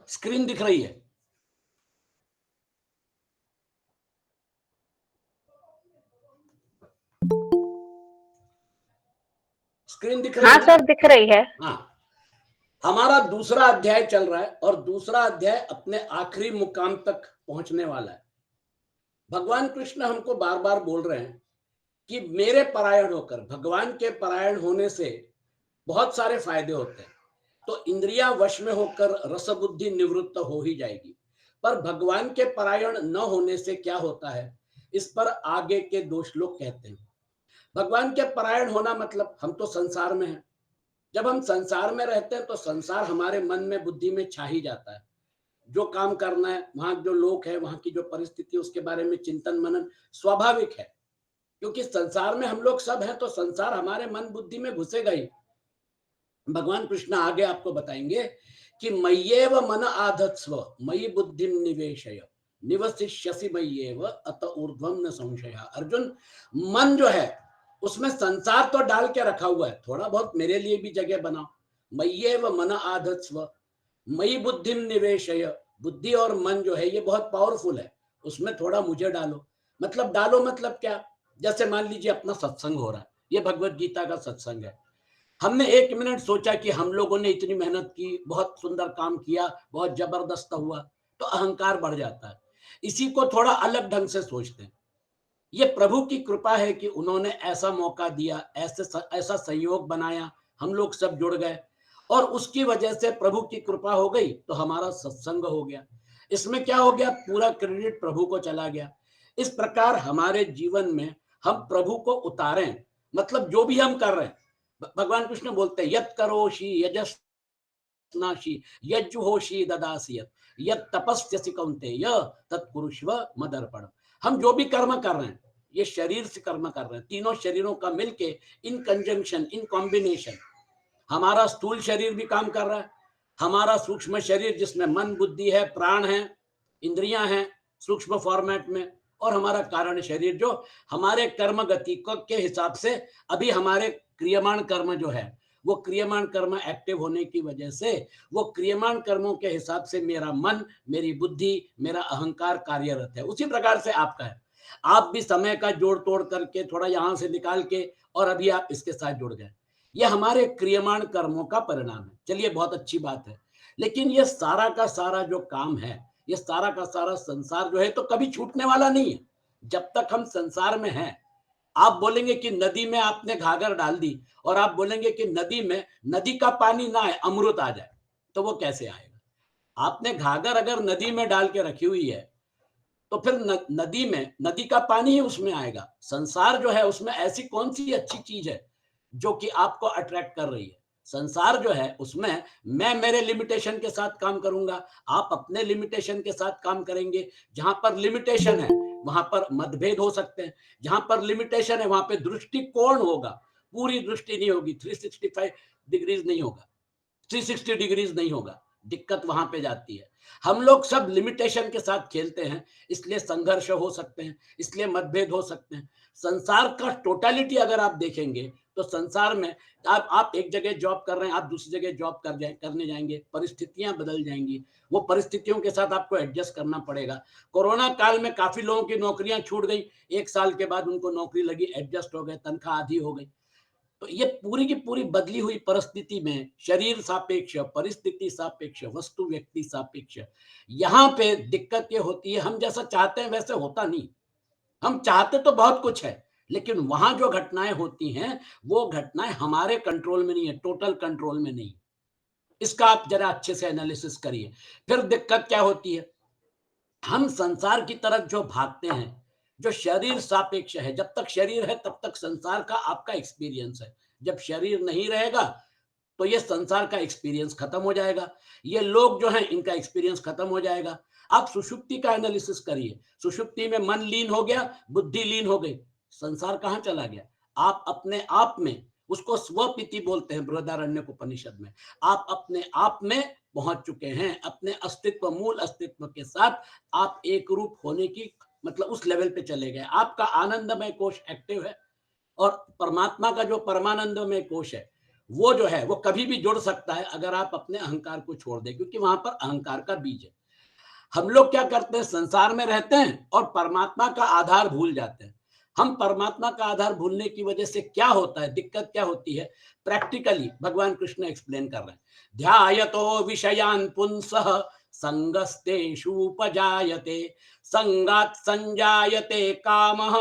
Screen दिख रही है? स्क्रीन दिख रही हाँ है ना? सर, दिख रही है। हाँ, हमारा दूसरा अध्याय चल रहा है और दूसरा अध्याय अपने आखिरी मुकाम तक पहुंचने वाला है। भगवान कृष्ण हमको बार बार बोल रहे हैं कि मेरे परायण होकर, भगवान के परायण होने से बहुत सारे फायदे होते हैं। तो इंद्रिया वश में होकर रस बुद्धि निवृत्त हो ही जाएगी। पर भगवान के परायण न होने से क्या होता है, इस पर आगे के दो श्लोक कहते हैं। भगवान के परायण होना मतलब हम तो संसार में हैं। जब हम संसार में रहते हैं तो संसार हमारे मन में बुद्धि में छा ही जाता है। जो काम करना है, वहां जो लोग हैं, वहां की जो परिस्थिति, उसके बारे में चिंतन मनन स्वाभाविक है। क्योंकि संसार में हम लोग सब हैं तो संसार हमारे मन बुद्धि में घुसेगा ही। भगवान कृष्ण आगे आपको बताएंगे कि मय्येव मन आधत्स्व मयि बुद्धिम निवेशय निवसिष्यसि मय्येव अत ऊर्ध्वम न संशय। अर्जुन, मन जो है उसमें संसार तो डाल के रखा हुआ है, थोड़ा बहुत मेरे लिए भी जगह बनाओ। मय्येव मन आधत्स्व मयि बुद्धिम निवेशय, बुद्धि और मन जो है ये बहुत पावरफुल है, उसमें थोड़ा मुझे डालो। मतलब डालो मतलब क्या? जैसे मान लीजिए अपना सत्संग हो रहा है, ये भगवत गीता का सत्संग है। हमने 1 मिनट सोचा कि हम लोगों ने इतनी मेहनत की, बहुत सुंदर काम किया, बहुत जबरदस्त हुआ, तो अहंकार बढ़ जाता है। इसी को थोड़ा अलग ढंग से सोचते हैं। ये प्रभु की कृपा है कि उन्होंने ऐसा मौका दिया, ऐसा संयोग बनाया, हम लोग सब जुड़ गए और उसकी वजह से प्रभु की कृपा हो गई तो हमारा सत्संग हो गया। इसमें क्या हो गया, पूरा क्रेडिट प्रभु को चला गया। इस प्रकार हमारे जीवन में हम प्रभु को उतारें, मतलब जो भी हम कर रहे हैं, भगवान कृष्ण बोलते हैं यत् करोषि यजस्नासि यज्जुहोषि ददासि यत् तपस्यसि कौन्तेय तत्कुरुष्व मदर्पणम्। हम जो भी कर्म कर रहे हैं, ये शरीर से कर्म कर रहे हैं, तीनों शरीरों का मिलके इन कंजंक्शन, इन कॉम्बिनेशन हमारा स्थूल शरीर भी काम कर रहा है, हमारा सूक्ष्म शरीर जिसमें मन बुद्धि है, प्राण है, इंद्रियां हैं सूक्ष्म फॉर्मेट में, और हमारा कारण शरीर जो हमारे कर्म गति के हिसाब से अभी हमारे क्रियमाण कर्म जो है, वो क्रियमाण कर्म एक्टिव होने की वजह से वो क्रियमाण कर्मों के हिसाब से मेरा मन, मेरी बुद्धि, मेरा अहंकार कार्यरत है। उसी प्रकार से आपका है, आप भी समय का जोड़ तोड़ करके थोड़ा यहां से निकाल के और अभी आप इसके साथ जुड़ गए। ये हमारे क्रियमाण कर्मों का परिणाम है। चलिए, बहुत अच्छी बात है। लेकिन ये सारा का सारा जो काम है, ये सारा का सारा संसार जो है तो कभी छूटने वाला नहीं है जब तक हम संसार में हैं। आप बोलेंगे कि नदी में आपने घाघर डाल दी और आप बोलेंगे कि नदी में नदी का पानी ना आए, अमृत आ जाए, तो वो कैसे आएगा? आपने घाघर अगर नदी में डाल के रखी हुई है तो फिर नदी में नदी का पानी ही उसमें आएगा। संसार जो है उसमें ऐसी कौन सी अच्छी चीज है जो कि आपको अट्रैक्ट कर रही है? संसार जो है उसमें मैं मेरे लिमिटेशन के साथ काम करूंगा, आप अपने लिमिटेशन के साथ काम करेंगे। जहां पर लिमिटेशन है वहां पर मतभेद हो सकते हैं, जहां पर लिमिटेशन है वहां पे दृष्टिकोण होगा, पूरी दृष्टि नहीं होगी, 365 डिग्रीज नहीं होगा, 360 डिग्रीज नहीं होगा। दिक्कत वहां पे जाती है। हम लोग सब लिमिटेशन के साथ खेलते हैं, इसलिए संघर्ष हो सकते हैं, इसलिए मतभेद हो सकते हैं। संसार का टोटालिटी अगर आप देखेंगे तो संसार में आप एक जगह जॉब कर रहे हैं, आप दूसरी जगह जॉब करने जाएंगे, परिस्थितियां बदल जाएंगी, वो परिस्थितियों के साथ आपको एडजस्ट करना पड़ेगा। कोरोना काल में काफी लोगों की नौकरियां छूट गई, 1 साल के बाद उनको नौकरी लगी, एडजस्ट हो गए, तनख्वाह आधी हो गई। तो ये पूरी की पूरी बदली हुई परिस्थिति में शरीर सापेक्ष, परिस्थिति सापेक्ष, वस्तु व्यक्ति सापेक्ष, यहाँ पे दिक्कत ये होती है, हम जैसा चाहते हैं वैसे होता नहीं। हम चाहते तो बहुत कुछ है, लेकिन वहां जो घटनाएं होती हैं वो घटनाएं हमारे कंट्रोल में नहीं है, टोटल कंट्रोल में नहीं। इसका आप जरा अच्छे से एनालिसिस करिए। फिर दिक्कत क्या होती है, हम संसार की तरफ जो भागते हैं, जो शरीर सापेक्ष है, जब तक शरीर है तब तक संसार का आपका एक्सपीरियंस है। जब शरीर नहीं रहेगा तो ये संसार का एक्सपीरियंस खत्म हो जाएगा, ये लोग जो हैं इनका एक्सपीरियंस खत्म हो जाएगा। आप सुषुप्ति का एनालिसिस करिए, सुषुप्ति में मन लीन हो गया, बुद्धि लीन हो गई, संसार कहां चला गया? आप अपने आप में, उसको स्वपिति बोलते हैं बृहदारण्यक उपनिषद में, आप अपने आप में पहुंच चुके हैं, अपने अस्तित्व, मूल अस्तित्व के साथ आप एक रूप होने की, मतलब उस लेवल पे चले गए। आपका आनंदमय कोश एक्टिव है और परमात्मा का जो परमानंदमय कोश है वो जो है वो कभी भी जुड़ सकता है अगर आप अपने अहंकार को छोड़ दें, क्योंकि वहां पर अहंकार का बीज है। हम लोग क्या करते हैं, संसार में रहते हैं और परमात्मा का आधार भूल जाते हैं। हम परमात्मा का आधार भूलने की वजह से क्या होता है, दिक्कत क्या होती है, प्रैक्टिकली भगवान कृष्ण एक्सप्लेन कर रहे हैं। ध्यायतो विषयान पुंसः संगस्तेषुपजायते, संगात् संजायते कामः,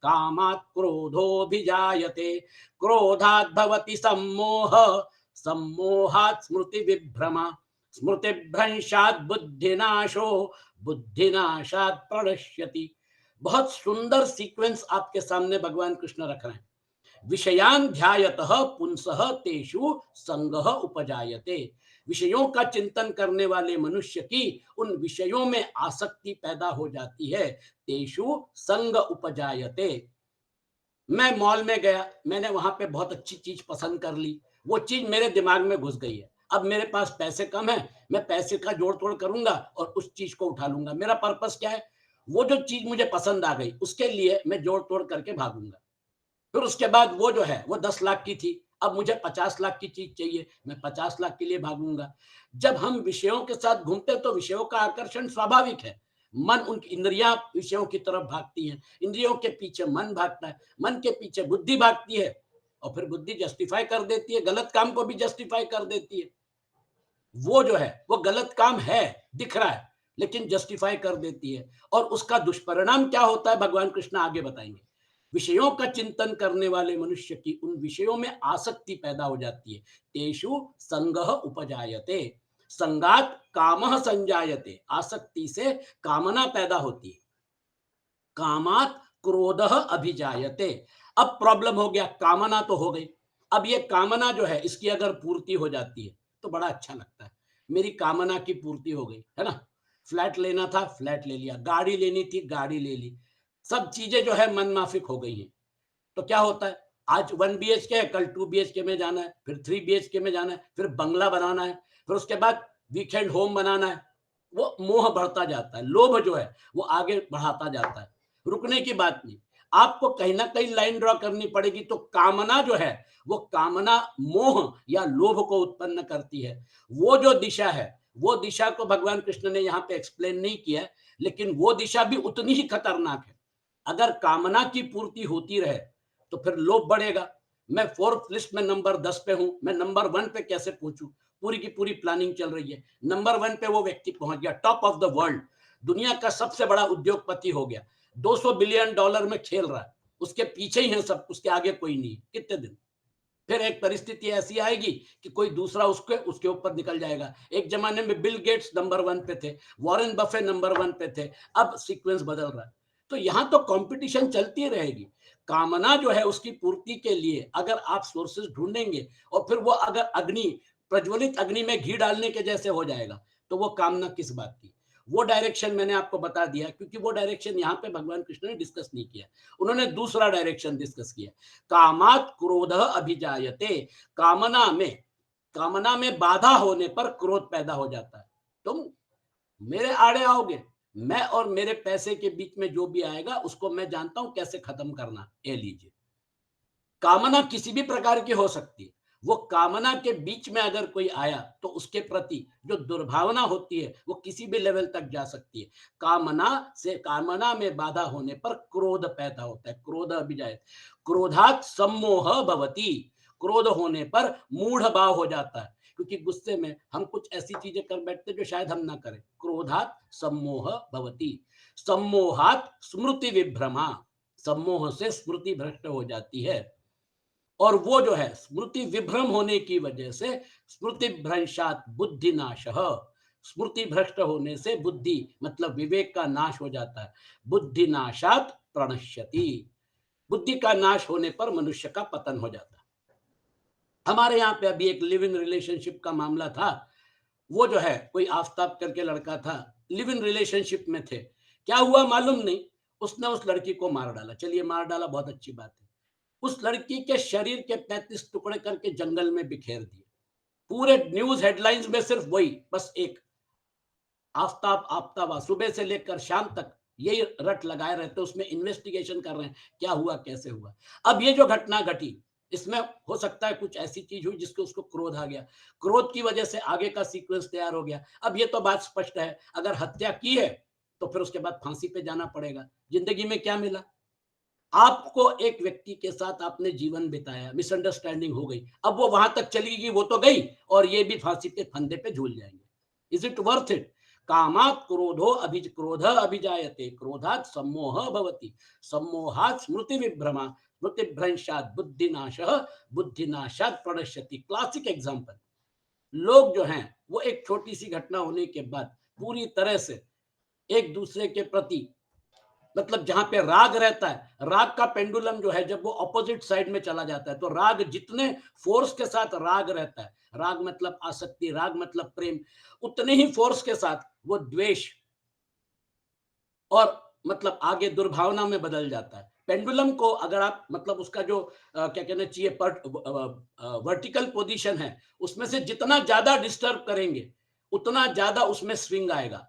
कामात् क्रोधोऽभिजायते, क्रोधात् भवति सम्मोह, सम्मोहात् स्मृति विभ्रमा, स्मृतिभ्रंशात् बुद्धिनाशो, बुद्धिनाशात् प्रणश्यति। बहुत सुंदर सीक्वेंस आपके सामने भगवान कृष्ण रख रहे हैं। विषयान ध्यायतः पुंसः तेषु संगः उपजायते, विषयों का चिंतन करने वाले मनुष्य की उन विषयों में आसक्ति पैदा हो जाती है। तेषु संग उपजायते, मैं मॉल में गया, मैंने वहां पे बहुत अच्छी चीज पसंद कर ली, वो चीज मेरे दिमाग में घुस गई है। अब मेरे पास पैसे कम है, मैं पैसे का जोड़ तोड़ करूंगा और उस चीज को उठा लूंगा। मेरा पर्पस क्या है, वो जो चीज मुझे पसंद आ गई उसके लिए मैं जोड़ तोड़ करके भागूंगा। फिर उसके बाद वो जो है वो 10 लाख की थी, अब मुझे 50 लाख की चीज चाहिए, मैं 50 लाख के लिए भागूंगा। जब हम विषयों के साथ घूमते हैं तो विषयों का आकर्षण स्वाभाविक है। मन, उनकी इंद्रियां विषयों की तरफ भागती हैं, इंद्रियों के पीछे मन भागता है, मन के पीछे बुद्धि भागती है, और फिर बुद्धि जस्टिफाई कर देती है, गलत काम को भी जस्टिफाई कर देती है। वो जो है वो गलत काम है, दिख रहा है, लेकिन जस्टिफाई कर देती है। और उसका दुष्परिणाम क्या होता है भगवान कृष्ण आगे बताएंगे। विषयों का चिंतन करने वाले मनुष्य की उन विषयों में आसक्ति पैदा हो जाती है। तेषु संगह उपजायते, संगात कामः संजायते, आसक्ति से कामना पैदा होती है। कामात क्रोधः अभिजायते, अब प्रॉब्लम हो गया, कामना तो हो गई, अब ये कामना जो है इसकी अगर पूर्ति हो जाती है तो बड़ा अच्छा लगता है। मेरी कामना की पूर्ति हो गई है ना, फ्लैट लेना था फ्लैट ले लिया, गाड़ी लेनी थी गाड़ी ले ली, सब चीजें जो है मन माफिक हो गई हैं। तो क्या होता है, आज 1 BHK है, कल 2 BHK में जाना है, फिर 3 BHK में जाना है, फिर बंगला बनाना है, फिर उसके बाद वीकेंड होम बनाना है। वो मोह बढ़ता जाता है, लोभ जो है वो आगे बढ़ाता जाता है, रुकने की बात नहीं। आपको कहीं ना कहीं लाइन ड्रॉ करनी पड़ेगी। तो कामना जो है वो कामना मोह या लोभ को उत्पन्न करती है। वो जो दिशा है, वो दिशा को भगवान कृष्ण ने यहाँ पे एक्सप्लेन नहीं किया है, लेकिन वो दिशा भी उतनी ही खतरनाक है। अगर कामना की पूर्ति होती रहे तो फिर लोभ बढ़ेगा। मैं फोर्थ लिस्ट में नंबर 10 पे हूं, मैं नंबर 1 पे कैसे पहुंचूं, पूरी की पूरी प्लानिंग चल रही है। नंबर 1 पे वो व्यक्ति पहुंच गया, टॉप ऑफ द वर्ल्ड, दुनिया का सबसे बड़ा उद्योगपति हो गया, $200 बिलियन में खेल रहा है, उसके पीछे ही है सब, उसके आगे कोई नहीं। कितने दिन फिर एक परिस्थिति ऐसी आएगी कि कोई दूसरा उसके उसके ऊपर निकल जाएगा। एक जमाने में बिल गेट्स नंबर 1 पे थे, वॉरेन बफे नंबर 1 पे थे, अब सीक्वेंस बदल रहा है। तो यहां तो कंपटीशन चलती रहेगी। कामना जो है उसकी पूर्ति के लिए अगर आप सोर्सेस ढूंढेंगे और फिर वो अगर अग्नि, प्रज्वलित अग्नि में घी डालने के जैसे हो जाएगा, तो वो कामना किस बात की। वो डायरेक्शन मैंने आपको बता दिया, क्योंकि वो डायरेक्शन यहाँ पे भगवान कृष्ण ने डिस्कस नहीं किया, उन्होंने दूसरा डायरेक्शन डिस्कस किया। कामात क्रोध अभिजायते, कामना में, कामना में बाधा होने पर क्रोध पैदा हो जाता है। तुम मेरे आड़े आओगे, मैं और मेरे पैसे के बीच में जो भी आएगा उसको मैं जानता हूं कैसे खत्म करना, ये लीजिए। कामना किसी भी प्रकार की हो सकती है, वो कामना के बीच में अगर कोई आया तो उसके प्रति जो दुर्भावना होती है वो किसी भी लेवल तक जा सकती है। कामना से, कामना में बाधा होने पर क्रोध पैदा होता है, क्रोध अभिजायत, क्रोधात सम्मोह भवति, क्रोध होने पर मूढ़ भाव हो जाता है, क्योंकि गुस्से में हम कुछ ऐसी चीजें कर बैठते जो शायद हम ना करें। क्रोधात सम्मोह भवति, सम्मोहात स्मृति विभ्रमा, सम्मोह से स्मृति भ्रष्ट हो जाती है। और वो जो है स्मृति विभ्रम होने की वजह से, स्मृति भ्रंशात बुद्धि नाश, स्मृति भ्रष्ट होने से बुद्धि मतलब विवेक का नाश हो जाता है। बुद्धि नाशात प्रणश्यति, बुद्धि का नाश होने पर मनुष्य का पतन हो जाता है। हमारे यहाँ पे अभी एक लिव इन रिलेशनशिप का मामला था। वो जो है कोई आफ्ताब करके लड़का था, लिव इन रिलेशनशिप में थे, क्या हुआ मालूम नहीं, उसने उस लड़की को मार डाला। चलिए मार डाला, बहुत अच्छी बात है। उस लड़की के शरीर के 35 टुकड़े करके जंगल में बिखेर दिए। पूरे न्यूज हेडलाइंस में सिर्फ वही, बस एक आफ्ताब आफ्ताबा, सुबह से लेकर शाम तक यही रट लगाए रहते, उसमें इन्वेस्टिगेशन कर रहे हैं क्या हुआ कैसे हुआ। अब ये जो घटना घटी, इसमें हो सकता है कुछ ऐसी चीज हुई जिसको उसको क्रोध आ गया, क्रोध की वजह से आगे का सीक्वेंस तैयार हो गया। अब ये तो बात स्पष्ट है, अगर हत्या की है तो फिर उसके बाद फांसी पे जाना पड़ेगा। जिंदगी में क्या मिला? आपको एक व्यक्ति के साथ आपने जीवन बिताया, मिसअंडरस्टैंडिंग हो गई, अब वो वहां तक चली गई, वो तो गई, और ये भी फांसी पे फंदे पे झूल जाएंगे। Is it worth it? कामात क्रोध अभिजायते, क्रोधात सम्मोह भवति, सम्मोहात स्मृति विभ्रमा, स्मृति भ्रंशात बुद्धिनाश, बुद्धिनाशात प्रणश्यति। Classic example. लोग जो हैं वो एक छोटी सी घटना होने के बाद पूरी तरह से एक दूसरे के प्रति, मतलब जहां पे राग रहता है, राग का पेंडुलम जो है जब वो ऑपोजिट साइड में चला जाता है, तो राग जितने फोर्स के साथ राग रहता है, राग मतलब आसक्ति, राग मतलब प्रेम, उतने ही फोर्स के साथ वो द्वेष और मतलब आगे दुर्भावना में बदल जाता है। पेंडुलम को अगर आप मतलब उसका जो क्या कहना चाहिए वर्टिकल पोजीशन है, उसमें से जितना ज्यादा डिस्टर्ब करेंगे उतना ज्यादा उसमें स्विंग आएगा।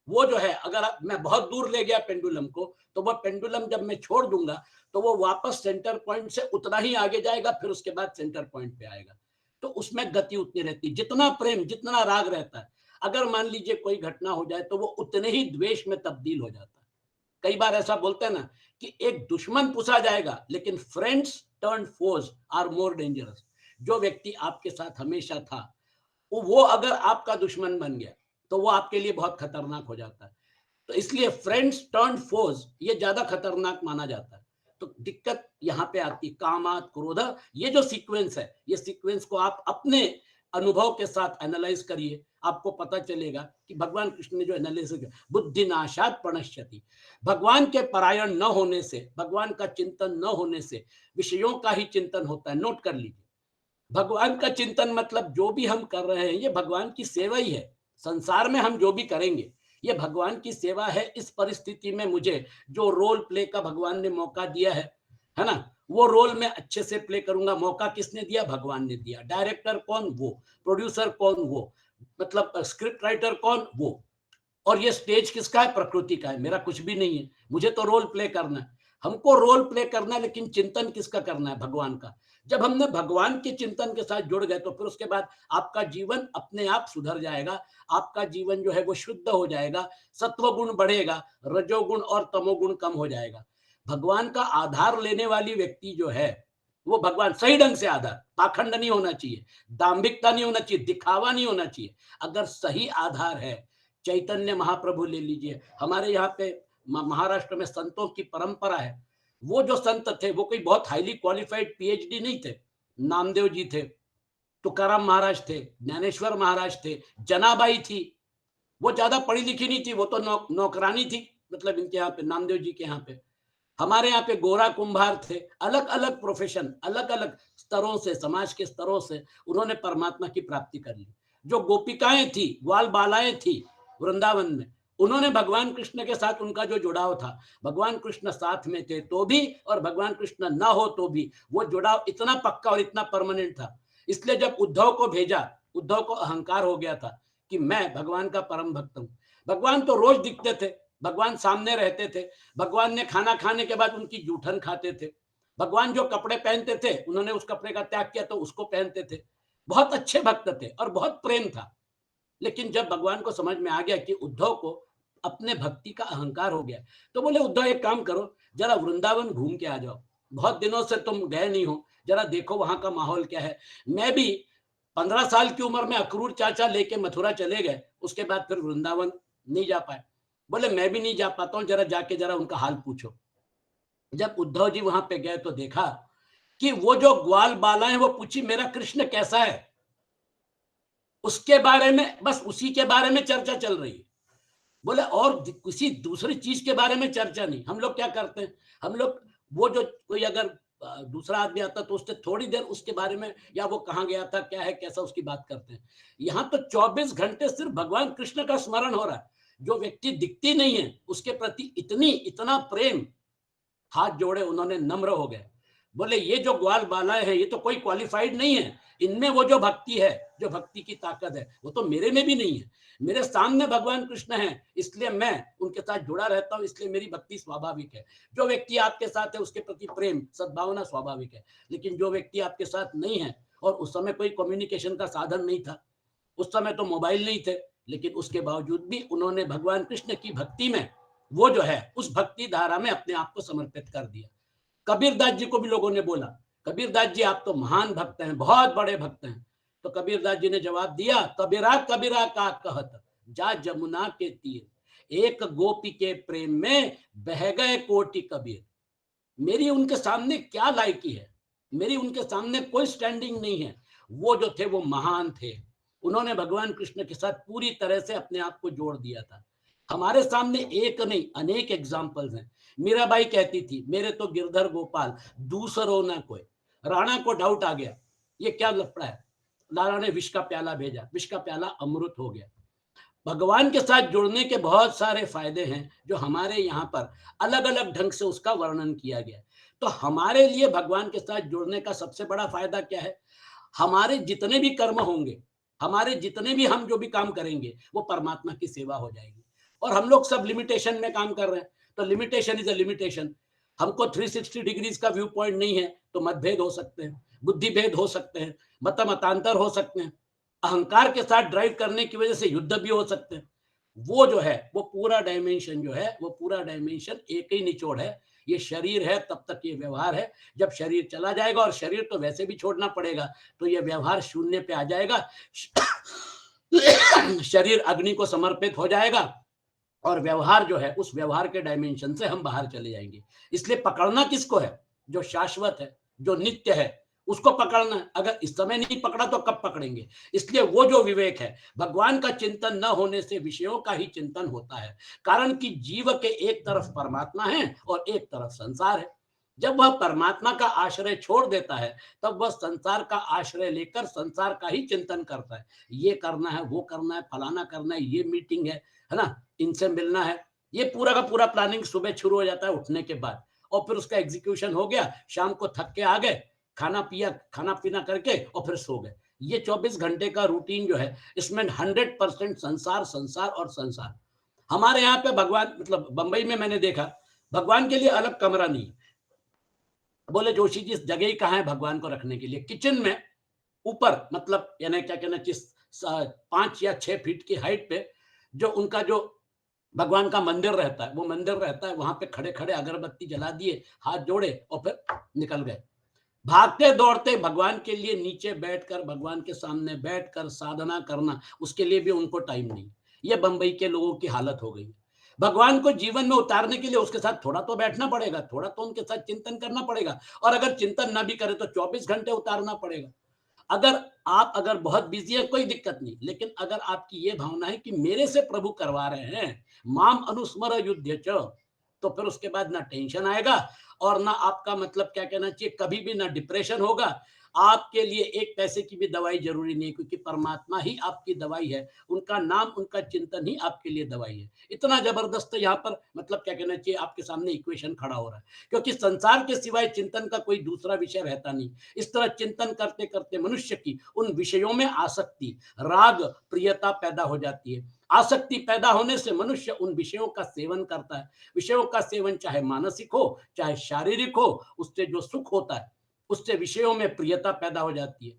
वो जो है अगर मैं बहुत दूर ले गया पेंडुलम को, तो वो पेंडुलम जब मैं छोड़ दूंगा तो वो वापस सेंटर पॉइंट से उतना ही आगे जाएगा, फिर उसके बाद सेंटर पॉइंट पे आएगा। तो उसमें गति उतनी रहती है, जितना प्रेम जितना राग रहता है, अगर मान लीजिए कोई घटना हो जाए तो वो उतने ही द्वेष में तब्दील हो जाता है। कई बार ऐसा बोलते हैं ना कि एक दुश्मन पूछा जाएगा, लेकिन friends turn foes are more dangerous. जो व्यक्ति आपके साथ हमेशा था, वो अगर आपका दुश्मन बन गया तो वो आपके लिए बहुत खतरनाक हो जाता है। तो इसलिए फ्रेंड्स टर्न फोर्स ये ज्यादा खतरनाक माना जाता है। तो दिक्कत यहाँ पे आती, कामात क्रोध, ये जो सीक्वेंस है, ये सीक्वेंस को आप अपने अनुभव के साथ एनालाइज करिए, आपको पता चलेगा कि भगवान कृष्ण ने जो एनालिसिस किया, बुद्धि नाशात प्रणश्यति, भगवान के परायण न होने से, भगवान का चिंतन न होने से विषयों का ही चिंतन होता है। नोट कर लीजिए, भगवान का चिंतन मतलब जो भी हम कर रहे हैं ये भगवान की सेवा ही है। संसार में हम जो भी करेंगे ये भगवान की सेवा है। इस परिस्थिति में मुझे जो रोल प्ले का भगवान ने मौका दिया है ना, वो रोल मैं अच्छे से प्ले करूंगा। मौका किसने दिया? भगवान ने दिया। डायरेक्टर कौन? वो। प्रोड्यूसर कौन? वो। मतलब स्क्रिप्ट राइटर कौन? वो। और ये स्टेज किसका है? प्रकृति का है, मेरा कुछ भी नहीं है। मुझे तो रोल प्ले करना है, हमको रोल प्ले करना है, लेकिन चिंतन किसका करना है? भगवान का। जब हमने भगवान के चिंतन के साथ जुड़ गए तो फिर उसके बाद आपका जीवन अपने आप सुधर जाएगा, आपका जीवन जो है वो शुद्ध हो जाएगा, सत्व गुण बढ़ेगा, रजोगुण और तमोगुण कम हो जाएगा। भगवान का आधार लेने वाली व्यक्ति जो है वो भगवान, सही ढंग से आधार, पाखंड नहीं होना चाहिए, दाम्भिकता नहीं होना चाहिए, दिखावा नहीं होना चाहिए। अगर सही आधार है, चैतन्य महाप्रभु ले लीजिए, हमारे यहाँ पे महाराष्ट्र में संतों की परंपरा है। वो जो संत थे वो कोई बहुत हाईली क्वालिफाइड पीएचडी नहीं थे। नामदेव जी थे, तुकाराम महाराज थे, ज्ञानेश्वर महाराज थे, जनाबाई थी। वो ज्यादा पढ़ी लिखी नहीं थी, वो तो नौकरानी थी, मतलब इनके यहाँ पे, नामदेव जी के यहाँ पे। हमारे यहाँ पे गोरा कुंभार थे। अलग अलग प्रोफेशन, अलग अलग स्तरों से, समाज के स्तरों से उन्होंने परमात्मा की प्राप्ति कर ली। जो गोपिकाएं थी, ग्वाल बालाएं थी वृंदावन में, उन्होंने भगवान कृष्ण के साथ उनका जो जुड़ाव था, भगवान कृष्ण साथ में थे तो भी और भगवान कृष्ण ना हो तो भी, वो जुड़ाव इतना पक्का और इतना परमानेंट था। इसलिए जब उद्धव को भेजा, उद्धव को अहंकार हो गया था कि मैं भगवान का परम भक्त हूं। भगवान तो रोज दिखते थे, भगवान सामने रहते थे, भगवान ने खाना खाने के बाद उनकी जूठन खाते थे, भगवान जो कपड़े पहनते थे उन्होंने उस कपड़े का त्याग किया तो उसको पहनते थे। बहुत अच्छे भक्त थे और बहुत प्रेम था। लेकिन जब भगवान को समझ में आ गया कि उद्धव को अपने भक्ति का अहंकार हो गया, तो बोले उद्धव एक काम करो, जरा वृंदावन घूम के आ जाओ, बहुत दिनों से तुम गए नहीं हो, जरा देखो वहां का माहौल क्या है। मैं भी 15 साल की उम्र में अक्रूर चाचा लेके मथुरा चले गए, उसके बाद फिर वृंदावन नहीं जा पाए। बोले मैं भी नहीं जा पाता हूँ, जरा जाके जरा उनका हाल पूछो। जब उद्धव जी वहां पे गए तो देखा कि वो जो ग्वाल बाला है वो पूछी मेरा कृष्ण कैसा है, उसके बारे में, बस उसी के बारे में चर्चा चल रही है। बोले और किसी दूसरी चीज के बारे में चर्चा नहीं। हम लोग क्या करते हैं, हम लोग वो जो कोई अगर दूसरा आदमी आता तो उससे थोड़ी देर उसके बारे में, या वो कहाँ गया था, क्या है कैसा, उसकी बात करते हैं। यहाँ तो 24 घंटे सिर्फ भगवान कृष्ण का स्मरण हो रहा है। जो व्यक्ति दिखती नहीं है उसके प्रति इतना प्रेम, हाथ जोड़े उन्होंने, नम्र हो गए। बोले ये जो ग्वाल बालाएं हैं ये तो कोई क्वालिफाइड नहीं है, इनमें वो जो भक्ति है, जो भक्ति की ताकत है, वो तो मेरे में भी नहीं है। मेरे सामने भगवान कृष्ण हैं, इसलिए मैं उनके साथ जुड़ा रहता हूँ, इसलिए मेरी भक्ति स्वाभाविक है। जो व्यक्ति आपके साथ है उसके प्रति प्रेम सद्भावना स्वाभाविक है। लेकिन जो व्यक्ति आपके साथ नहीं है, और उस समय कोई कम्युनिकेशन का साधन नहीं था, उस समय तो मोबाइल नहीं थे, लेकिन उसके बावजूद भी उन्होंने भगवान कृष्ण की भक्ति में, वो जो है उस भक्ति धारा में अपने आप को समर्पित कर दिया। कबीरदास जी को भी लोगों ने बोला, कबीरदास जी आप तो महान भक्त हैं, बहुत बड़े भक्त हैं। तो कबीरदास जी ने जवाब दिया, कबीरा कबीरा का कहत जा जमुना के तीर, एक गोपी के प्रेम में बह गए कोटि कबीर। मेरी उनके सामने क्या लायकी है, मेरी उनके सामने कोई स्टैंडिंग नहीं है। वो जो थे वो महान थे, उन्होंने भगवान कृष्ण के साथ पूरी तरह से अपने आप को जोड़ दिया था। हमारे सामने एक नहीं अनेक एग्जाम्पल्स हैं। मीराबाई कहती थी, मेरे तो गिरधर गोपाल दूसरो ना कोई। राणा को डाउट आ गया, ये क्या लफड़ा है, लाला ने विष का प्याला भेजा, विष का प्याला अमृत हो गया। भगवान के साथ जुड़ने के बहुत सारे फायदे हैं जो हमारे यहाँ पर अलग अलग ढंग से उसका वर्णन किया गया। तो हमारे लिए भगवान के साथ जुड़ने का सबसे बड़ा फायदा क्या है, हमारे जितने भी कर्म होंगे, हमारे जितने भी हम जो भी काम करेंगे, वो परमात्मा की सेवा हो जाएगी। और हम लोग सब लिमिटेशन में काम कर रहे हैं, तो लिमिटेशन इज अ लिमिटेशन। हमको 360 डिग्रीज का व्यू पॉइंट नहीं है, तो मतभेद हो सकते हैं, बुद्धि भेद हो सकते हैं, मतांतर हो सकते हैं, अहंकार के साथ ड्राइव करने की वजह से युद्ध भी हो सकते हैं। वो जो है वो पूरा डायमेंशन जो है, वो पूरा डायमेंशन एक ही निचोड़ है, ये शरीर है तब तक ये व्यवहार है। जब शरीर चला जाएगा, और शरीर तो वैसे भी छोड़ना पड़ेगा, तो ये व्यवहार शून्य पे आ जाएगा। शरीर अग्नि को समर्पित हो जाएगा, और व्यवहार जो है उस व्यवहार के डायमेंशन से हम बाहर चले जाएंगे। इसलिए पकड़ना किसको है, जो शाश्वत है, जो नित्य है, उसको पकड़ना है। अगर इस समय नहीं पकड़ा तो कब पकड़ेंगे। इसलिए वो जो विवेक है, भगवान का चिंतन न होने से विषयों का ही चिंतन होता है। कारण कि जीव के एक तरफ परमात्मा है और एक तरफ संसार है। जब वह परमात्मा का आश्रय छोड़ देता है, तब वह संसार का आश्रय लेकर संसार का ही चिंतन करता है। ये करना है, वो करना है, फलाना करना है, ये मीटिंग है ना, इनसे मिलना है। ये पूरा का पूरा प्लानिंग सुबह शुरू हो जाता है उठने के बाद, और फिर उसका एग्जीक्यूशन हो गया, शाम को थक के आ गए, खाना पीना करके और फिर सो गए। ये 24 घंटे का रूटीन जो है, इसमें 100% संसार संसार और संसार। हमारे यहाँ पे भगवान, मतलब बंबई में मैंने देखा, भगवान के लिए अलग कमरा नहीं। बोले जोशी जी जगह ही कहाँ है भगवान को रखने के लिए, किचन में ऊपर, मतलब यानी क्या कहना चाहिए, 5 या 6 फीट की हाइट पे जो उनका जो भगवान का मंदिर रहता है, वो मंदिर रहता है, वहां पे खड़े खड़े अगरबत्ती जला दिए, हाथ जोड़े और फिर निकल गए। भागते दौड़ते भगवान के लिए नीचे बैठकर, भगवान के सामने बैठकर साधना करना, उसके लिए भी उनको टाइम नहीं। ये बंबई के लोगों की हालत हो गई। भगवान को जीवन में उतारने के लिए उसके साथ थोड़ा तो बैठना पड़ेगा, थोड़ा तो उनके साथ चिंतन करना पड़ेगा, और अगर चिंतन ना भी करे तो 24 घंटे उतारना पड़ेगा। अगर बहुत बिजी है कोई दिक्कत नहीं, लेकिन अगर आपकी ये भावना है कि मेरे से प्रभु करवा रहे हैं, माम अनुस्मर युद्ध च, तो फिर उसके बाद ना टेंशन आएगा, और ना आपका, मतलब क्या कहना चाहिए, कभी भी ना डिप्रेशन होगा। आपके लिए एक पैसे की भी दवाई जरूरी नहीं, क्योंकि परमात्मा ही आपकी दवाई है, उनका नाम, उनका चिंतन ही आपके लिए दवाई है। इतना जबरदस्त यहाँ पर, मतलब क्या कहना चाहिए, आपके सामने इक्वेशन खड़ा हो रहा है, क्योंकि संसार के सिवाय चिंतन का कोई दूसरा विषय रहता नहीं। इस तरह चिंतन करते करते मनुष्य की उन विषयों में आसक्ति, राग, प्रियता पैदा हो जाती है। आसक्ति पैदा होने से मनुष्य उन विषयों का सेवन करता है। विषयों का सेवन चाहे मानसिक हो चाहे शारीरिक हो, उससे जो सुख होता है, उससे विषयों में प्रियता पैदा हो जाती है।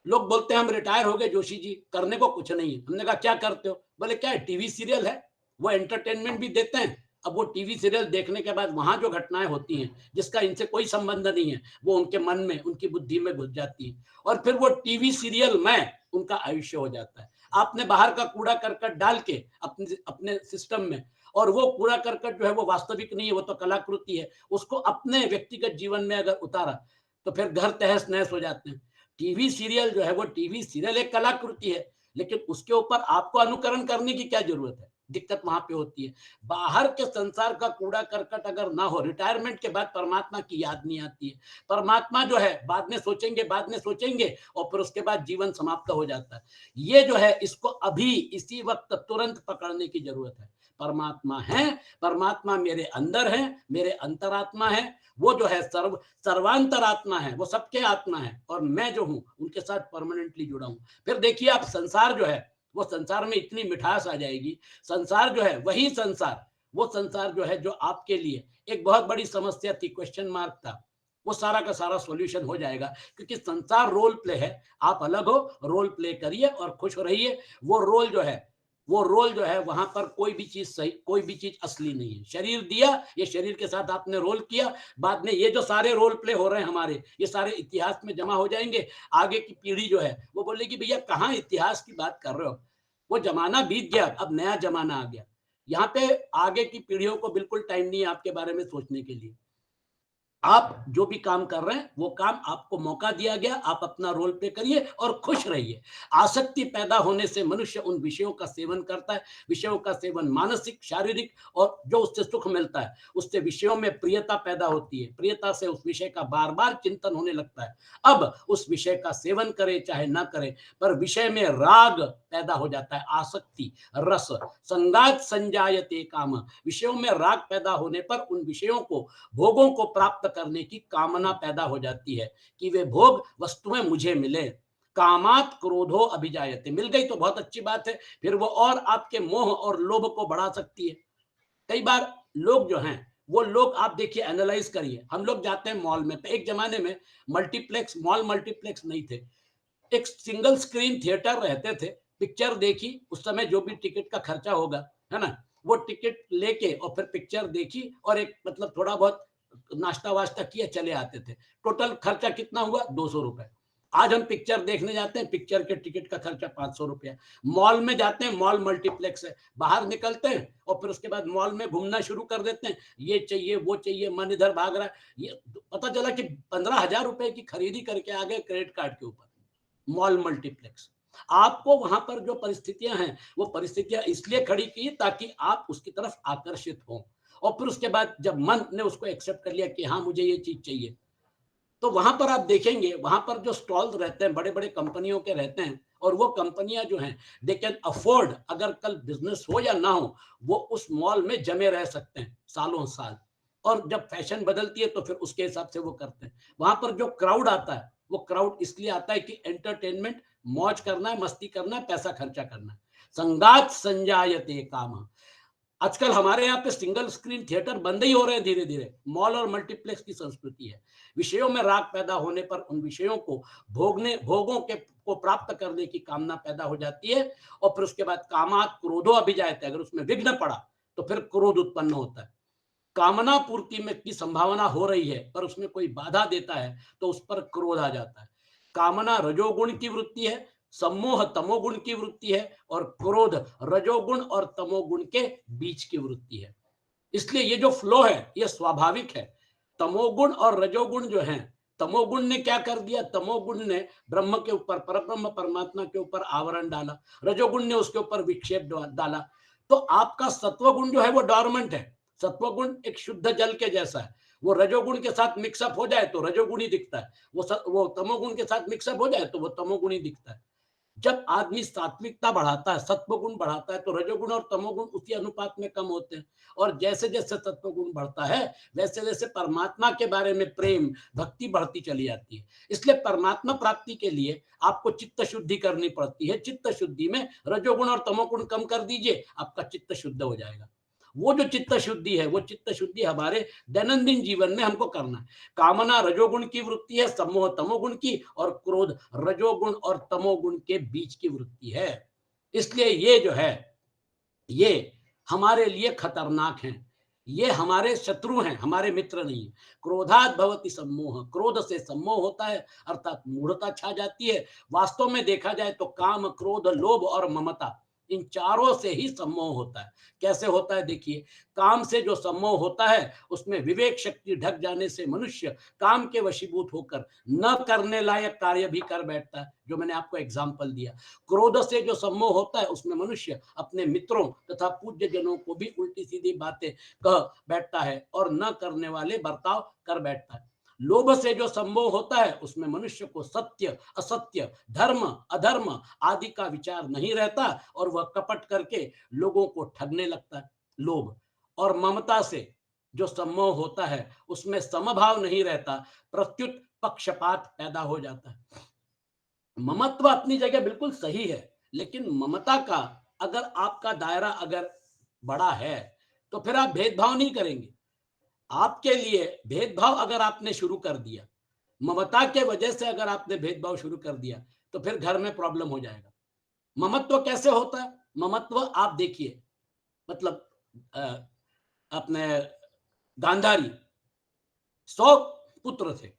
लोग बोलते हैं हम रिटायर हो गए जोशी जी, करने को कुछ नहीं है। हमने कहा क्या करते हो, बोले क्या है, टीवी सीरियल है, वो एंटरटेनमेंट भी देते हैं। अब वो टीवी सीरियल देखने के बाद वहां जो घटनाएं होती हैं, जिसका इनसे कोई संबंध नहीं है, वो उनके मन में, उनकी बुद्धि में घुस जाती है, और फिर वो टीवी सीरियल में उनका आयुष्य हो जाता है। आपने बाहर का कूड़ा करकट डाल के अपने अपने सिस्टम में, और वो कूड़ा करकट जो है वो वास्तविक नहीं है, वो तो कलाकृति है, उसको अपने व्यक्तिगत जीवन में अगर उतारा, तो फिर घर तहस नहस हो जाते हैं। टीवी सीरियल जो है, वो टीवी सीरियल एक कलाकृति है, लेकिन उसके ऊपर आपको अनुकरण करने की क्या जरूरत है। दिक्कत वहां पे होती है। बाहर के संसार का कूड़ा करकट अगर ना हो, रिटायरमेंट के बाद परमात्मा की याद नहीं आती है। परमात्मा जो है बाद में सोचेंगे, बाद में सोचेंगे, और फिर उसके बाद जीवन समाप्त हो जाता है। ये जो है इसको अभी इसी वक्त तुरंत पकड़ने की जरूरत है। परमात्मा है, परमात्मा मेरे अंदर है, मेरे अंतरात्मा है, वो जो है सर्वांतरात्मा है, वो सबके आत्मा है, और मैं जो हूं उनके साथ परमानेंटली जुड़ा हूं। फिर देखिए आप, संसार जो है वो संसार में इतनी मिठास आ जाएगी। संसार जो है वही संसार, वो संसार जो है जो आपके लिए एक बहुत बड़ी समस्या थी, क्वेश्चन मार्क था, वो सारा का सारा सॉल्यूशन हो जाएगा। क्योंकि संसार रोल प्ले है, आप अलग हो, रोल प्ले करिए और खुश रहिए। वो रोल जो है, वो रोल जो है वहां पर कोई भी चीज सही, कोई भी चीज असली नहीं है। शरीर दिया, ये शरीर के साथ आपने रोल किया, बाद में ये जो सारे रोल प्ले हो रहे हैं हमारे, ये सारे इतिहास में जमा हो जाएंगे। आगे की पीढ़ी जो है वो बोलेगी भैया कहाँ इतिहास की बात कर रहे हो, वो जमाना बीत गया, अब नया जमाना आ गया। यहाँ पे आगे की पीढ़ियों को बिल्कुल टाइम नहीं है आपके बारे में सोचने के लिए। आप जो भी काम कर रहे हैं वो काम आपको मौका दिया गया, आप अपना रोल प्ले करिए और खुश रहिए। आसक्ति पैदा होने से मनुष्य उन विषयों का सेवन करता है। विषयों का सेवन मानसिक, शारीरिक, और जो उससे सुख मिलता है उससे विषयों में प्रियता पैदा होती है। प्रियता से उस विषय का बार बार चिंतन होने लगता है। अब उस विषय का सेवन करे चाहे ना करे, पर विषय में राग पैदा हो जाता है, आसक्ति, रस। संगात संजायते काम, विषयों में राग पैदा होने पर उन विषयों को, भोगों को प्राप्त करने की कामना पैदा हो जाती है कि वे भोग वस्तुएं मुझे मिले। कामात क्रोधो अभिजायते, मिल गई तो बहुत अच्छी बात है, फिर वो और आपके मोह और लोभ को बढ़ा सकती है। कई बार लोग जो हैं, वो लोग आप देखिए, एनालाइज करिए, हम लोग जाते हैं मॉल में, तो एक जमाने में मल्टीप्लेक्स, मॉल मल्टीप्लेक्स नहीं थे, एक सिंगल स्क्रीन थिएटर रहते थे। पिक्चर देखी, उस समय जो भी टिकट का खर्चा होगा, है ना, वो टिकट लेके और फिर पिक्चर देखी, और एक मतलब थोड़ा बहुत नाश्ता वास्ता किया, चले आते थे। टोटल खर्चा कितना हुआ? 200 रुपए। आज हम पिक्चर देखने जाते हैं, पिक्चर के टिकट का खर्चा 500 रुपया। मॉल में जाते हैं, मॉल मल्टीप्लेक्स है, बाहर निकलते हैं और फिर उसके बाद मॉल में घूमना शुरू कर देते हैं, ये चाहिए वो चाहिए, मन इधर भाग रहा है। ये पता चला कि 15,000 रुपए की खरीदी करके आ गए क्रेडिट कार्ड के ऊपर, मॉल मल्टीप्लेक्स। आपको वहां पर जो परिस्थितियां हैं, वो परिस्थितियां इसलिए खड़ी की ताकि आप उसकी तरफ आकर्षित हो, और फिर उसके बाद जब मन ने उसको एक्सेप्ट कर लिया कि हाँ मुझे ये चीज चाहिए, तो वहां पर आप देखेंगे, वहां पर जो स्टॉल्स रहते हैं बड़े बड़े कंपनियों के रहते हैं, और वो कंपनियां जो हैं, दे कैन अफोर्ड, अगर कल बिजनेस हो या ना हो, वो उस मॉल में जमे रह सकते हैं सालों साल। और जब फैशन बदलती है तो फिर उसके हिसाब से वो करते हैं। वहां पर जो क्राउड आता है, वो क्राउड इसलिए आता है कि एंटरटेनमेंट, मौज करना है, मस्ती करना है, पैसा खर्चा करना है। संगात संजायते काम, आजकल हमारे यहाँ पे सिंगल स्क्रीन थिएटर बंद ही हो रहे हैं धीरे धीरे। मॉल और मल्टीप्लेक्स की संस्कृति है। विषयों में राग पैदा होने पर उन विषयों को भोगों के को प्राप्त करने की कामना पैदा हो जाती है, और फिर उसके बाद कामात क्रोधो अभिजायते, अगर उसमें विघ्न पड़ा तो फिर क्रोध उत्पन्न होता है। कामना पूर्ति में की संभावना हो रही है पर उसमें कोई बाधा देता है तो उस पर क्रोध आ जाता है। कामना रजोगुण की वृत्ति है, सम्मोह तमोगुण की वृत्ति है, और क्रोध रजोगुण और तमोगुण के बीच की वृत्ति है। इसलिए ये जो फ्लो है ये स्वाभाविक है। तमोगुण और रजोगुण जो है, तमोगुण ने क्या कर दिया? तमोगुण ने ब्रह्म के ऊपर, परब्रह्म परमात्मा के ऊपर आवरण डाला, रजोगुण ने उसके ऊपर विक्षेप डाला। तो आपका सत्वगुण जो है वो डॉर्मेंट है। सत्वगुण एक शुद्ध जल के जैसा है, वो रजोगुण के साथ मिक्सअप हो जाए तो रजोगुण ही दिखता है, वो तमोगुण के साथ मिक्सअप हो जाए तो वो तमोगुण ही दिखता है। जब आदमी सात्विकता बढ़ाता है, सत्व गुण बढ़ाता है, तो रजोगुण और तमोगुण उसी अनुपात में कम होते हैं। और जैसे जैसे सत्व गुण बढ़ता है, वैसे वैसे परमात्मा के बारे में प्रेम, भक्ति बढ़ती चली जाती है। इसलिए परमात्मा प्राप्ति के लिए आपको चित्त शुद्धि करनी पड़ती है। चित्त शुद्धि में रजोगुण और तमोगुण कम कर दीजिए, आपका चित्त शुद्ध हो जाएगा। वो जो चित्त शुद्धि है, वो चित्त शुद्धि हमारे दैनंदिन जीवन में हमको करना है। कामना रजोगुण की वृत्ति है, सम्मोह तमोगुण की, और क्रोध रजोगुण और तमोगुण के बीच की वृत्ति है। इसलिए ये जो है, ये हमारे लिए खतरनाक हैं। ये हमारे शत्रु हैं, हमारे मित्र नहीं है। क्रोधात भवति सम्मोह, क्रोध से सम्मोह होता है, अर्थात मूढ़ता छा जाती है। वास्तव में देखा जाए तो काम, क्रोध, लोभ और ममता, इन चारों से ही सम्मोह होता है। कैसे होता है देखिए, काम से जो सम्मोह होता है उसमें विवेक शक्ति ढक जाने से मनुष्य काम के वशीभूत होकर न करने लायक कार्य भी कर बैठता है, जो मैंने आपको एग्जाम्पल दिया। क्रोध से जो सम्मोह होता है उसमें मनुष्य अपने मित्रों तथा पूज्य जनों को भी उल्टी सीधी बातें कह बैठता है और न करने वाले बर्ताव कर बैठता है। लोभ से जो सम्मोह होता है उसमें मनुष्य को सत्य असत्य धर्म अधर्म आदि का विचार नहीं रहता और वह कपट करके लोगों को ठगने लगता है। लोभ और ममता से जो सम्मोह होता है उसमें समभाव नहीं रहता, प्रत्युत पक्षपात पैदा हो जाता है। ममत्व अपनी जगह बिल्कुल सही है, लेकिन ममता का अगर आपका दायरा अगर बड़ा है तो फिर आप भेदभाव नहीं करेंगे। आपके लिए भेदभाव अगर आपने शुरू कर दिया, ममता के वजह से अगर आपने भेदभाव शुरू कर दिया, तो फिर घर में प्रॉब्लम हो जाएगा। ममत्व कैसे होता है? ममत्व आप देखिए, मतलब अ, अपने गांधारी 100 पुत्र थे।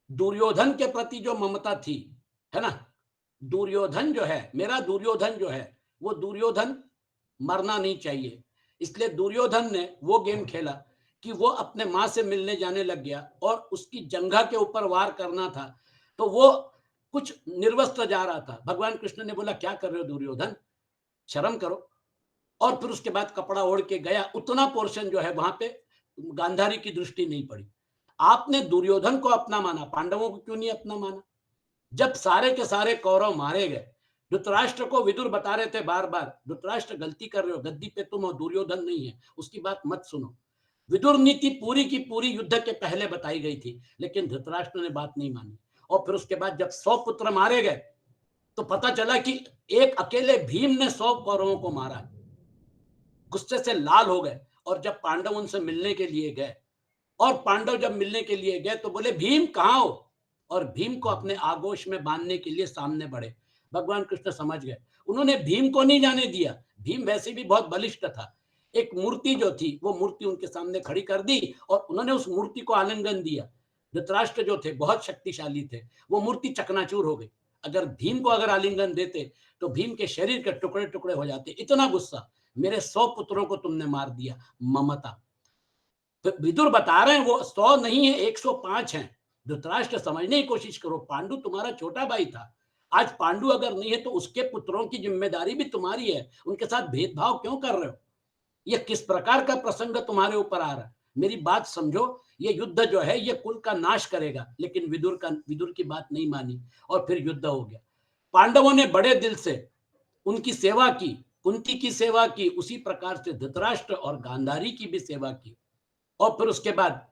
दुर्योधन के प्रति जो ममता थी, है ना? दुर्योधन जो है, मेरा दुर्योधन जो है, वो दुर्योधन मरना नहीं चाहिए। इसलिए दुर्योधन ने वो गेम खेला कि वो अपने माँ से मिलने जाने लग गया और उसकी जंघा के ऊपर वार करना था, तो वो कुछ निर्वस्त्र जा रहा था। भगवान कृष्ण ने बोला, क्या कर रहे हो दुर्योधन, शर्म करो। और फिर उसके बाद कपड़ा ओढ़ के गया। उतना पोर्शन जो है वहां पे गांधारी की दृष्टि नहीं पड़ी। आपने दुर्योधन को अपना माना, पांडवों को क्यों नहीं अपना माना? जब सारे के सारे कौरव मारे गए, धृतराष्ट्र को विदुर बता रहे थे बार बार, धृतराष्ट्र गलती कर रहे हो, गद्दी पे तुम हो, दुर्योधन नहीं है, उसकी बात मत सुनो। विदुर नीति पूरी की पूरी युद्ध के पहले बताई गई थी, लेकिन धृतराष्ट्र ने बात नहीं मानी। और फिर उसके बाद जब 100 पुत्र मारे गए तो पता चला कि एक अकेले भीम ने 100 कौरवों को मारा। गुस्से से लाल हो गए और जब पांडव उनसे मिलने के लिए गए, और पांडव जब मिलने के लिए गए तो बोले, भीम कहाँ हो? और भीम को अपने आगोश में बांधने के लिए सामने बढ़े। भगवान कृष्ण समझ गए, उन्होंने भीम को नहीं जाने दिया। भीम वैसे भी बहुत बलिष्ठ था। एक मूर्ति जो थी वो मूर्ति उनके सामने खड़ी कर दी और उन्होंने उस मूर्ति को आलिंगन दिया। धृतराष्ट्र जो थे बहुत शक्तिशाली थे, वो मूर्ति चकनाचूर हो गई। अगर भीम को अगर आलिंगन देते तो भीम के शरीर के टुकड़े टुकड़े हो जाते। इतना गुस्सा, मेरे 100 पुत्रों को तुमने मार दिया। ममता। तो विदुर बता रहे हैं वो 100 नहीं है, 105 हैं। धृतराष्ट्र समझने की कोशिश करो, पांडु तुम्हारा छोटा भाई था। आज पांडु अगर नहीं है तो उसके पुत्रों की जिम्मेदारी भी तुम्हारी है। उनके साथ भेदभाव क्यों कर रहे हो? ये किस प्रकार का प्रसंग तुम्हारे ऊपर आ रहा है? मेरी बात समझो। ये युद्ध जो है ये कुल का नाश करेगा, लेकिन विदुर की बात नहीं मानी और फिर युद्ध हो गया। पांडवों ने बड़े दिल से उनकी सेवा की, कुंती की सेवा की, उसी प्रकार से धृतराष्ट्र और गांधारी की भी सेवा की। और फिर उसके बाद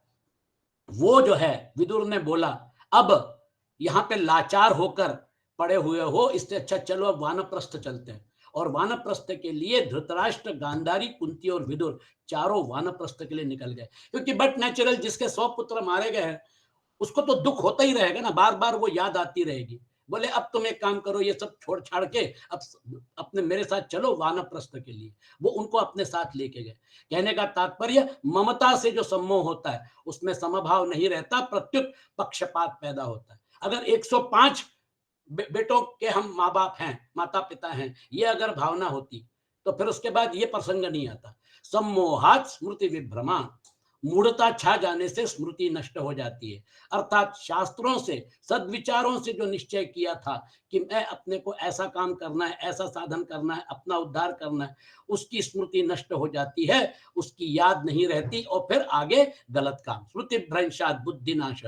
वो जो है विदुर ने बोला, अब यहाँ पे लाचार होकर पड़े हुए हो, इससे अच्छा चलो अब वानप्रस्थ चलते हैं। और वानप्रस्थ के लिए धृतराष्ट्र, गांधारी, कुंती और विदुर चारों वानप्रस्थ के लिए निकल गए। क्योंकि बट नेचुरल, जिसके 100 पुत्र मारे गए हैं उसको तो दुख होता ही रहेगा ना, बार बार वो याद आती रहेगी। बोले अब तुम एक काम करो, ये सब छोड़ छाड़ के अब अपने मेरे साथ चलो वानप्रस्थ के लिए। वो उनको अपने साथ लेके गए। कहने का तात्पर्य, ममता से जो सम्मोह होता है उसमें समभाव नहीं रहता, प्रत्युत पक्षपात पैदा होता है। अगर 105 बेटों के हम माँ बाप हैं, माता पिता हैं, ये अगर भावना होती तो फिर उसके बाद ये प्रसंग नहीं आता। सम्मोहात स्मृति विभ्रमा, मूढ़ता छा जाने से स्मृति नष्ट हो जाती है। अर्थात शास्त्रों से, सद्विचारों से जो निश्चय किया था कि मैं अपने को ऐसा काम करना है, ऐसा साधन करना है, अपना उद्धार करना है, उसकी स्मृति नष्ट हो जाती है, उसकी याद नहीं रहती और फिर आगे गलत काम। स्मृति भ्रंशात बुद्धि नाश,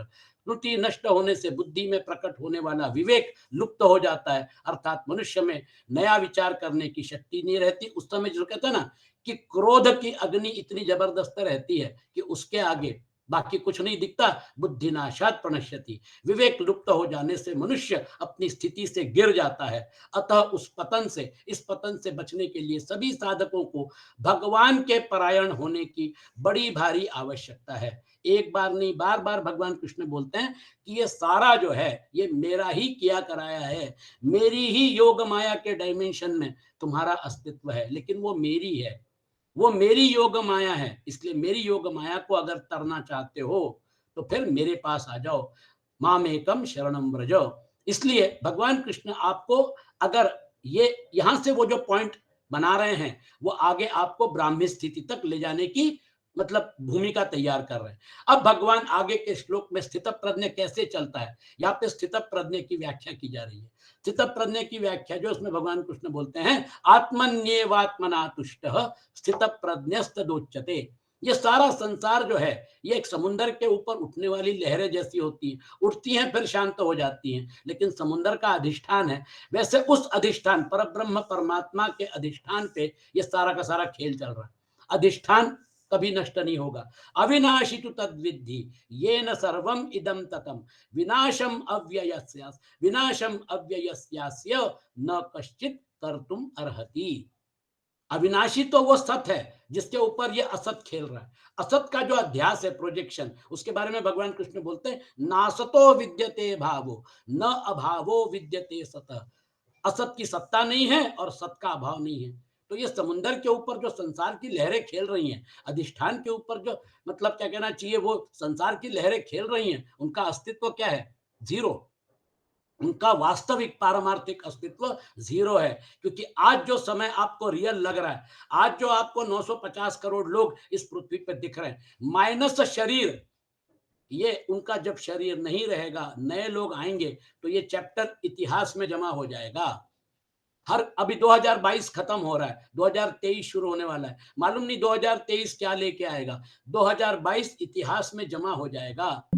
स्मृति नष्ट होने से बुद्धि में प्रकट होने वाला विवेक लुप्त हो जाता है। अर्थात मनुष्य में नया विचार करने की शक्ति नहीं रहती। उस समय जो कहते हैं ना कि क्रोध की अग्नि इतनी जबरदस्त रहती है कि उसके आगे बाकी कुछ नहीं दिखता। बुद्धिनाशात प्रणश्यति, विवेक लुप्त हो जाने से मनुष्य अपनी स्थिति से गिर जाता है। अतः उस पतन से, इस पतन से बचने के लिए सभी साधकों को भगवान के परायण होने की बड़ी भारी आवश्यकता है। एक बार नहीं, बार बार भगवान कृष्ण बोलते हैं कि ये सारा जो है ये मेरा ही किया कराया है, मेरी ही योग माया के डायमेंशन में तुम्हारा अस्तित्व है, लेकिन वो मेरी है, वो मेरी योग माया है। इसलिए मेरी योग माया को अगर तरना चाहते हो तो फिर मेरे पास आ जाओ, मामेकम शरणम व्रज। इसलिए भगवान कृष्ण आपको, अगर ये यहां से वो जो पॉइंट बना रहे हैं, वो आगे आपको ब्राह्मी स्थिति तक ले जाने की मतलब भूमिका तैयार कर रहे हैं। अब भगवान आगे के श्लोक में स्थित प्रज्ञ कैसे चलता है, यहाँ पे स्थित प्रज्ञ की व्याख्या की जा रही है। स्थित प्रज्ञ की व्याख्या जो उसमें भगवान कृष्ण बोलते हैं, आत्मन्येवात्मना तुष्टः स्थित प्रज्ञस्तदोच्यते। ये सारा संसार जो है ये एक समुद्र के ऊपर उठने वाली लहरें जैसी होती हैं, उठती हैं फिर शांत हो जाती हैं, लेकिन समुद्र का अधिष्ठान है। वैसे उस अधिष्ठान परब्रह्म परमात्मा के अधिष्ठान पे ये सारा का सारा खेल चल रहा है। अधिष्ठान कभी नष्ट नहीं होगा। अविनाशी तु तद्विद्धि येन सर्वम इदम ततम विनाशम अव्ययस्यास्य विनाशम अव्ययस्यास्य न कश्चित कर्तुम अर्हति। अविनाशी तो वो सत है जिसके ऊपर ये असत खेल रहा है। असत का जो अध्यास है, प्रोजेक्शन, उसके बारे में भगवान कृष्ण बोलते हैं, नासतो विद्यते भावो न अभावो विद्यते सत। असत की सत्ता नहीं है और सत का अभाव नहीं है। तो ये समुद्र के ऊपर जो संसार की लहरें खेल रही हैं, अधिष्ठान के ऊपर जो मतलब क्या कहना चाहिए, वो संसार की लहरें खेल रही हैं, उनका अस्तित्व क्या है? जीरो। उनका वास्तविक पारमार्थिक अस्तित्व जीरो है। क्योंकि आज जो समय आपको रियल लग रहा है, आज जो आपको 950 करोड़ लोग इस पृथ्वी पर दिख रहे हैं, माइनस शरीर, ये उनका जब शरीर नहीं रहेगा, नए लोग आएंगे, तो ये चैप्टर इतिहास में जमा हो जाएगा। हर अभी 2022 खत्म हो रहा है, 2023 शुरू होने वाला है, मालूम नहीं 2023 क्या लेके आएगा। 2022 इतिहास में जमा हो जाएगा।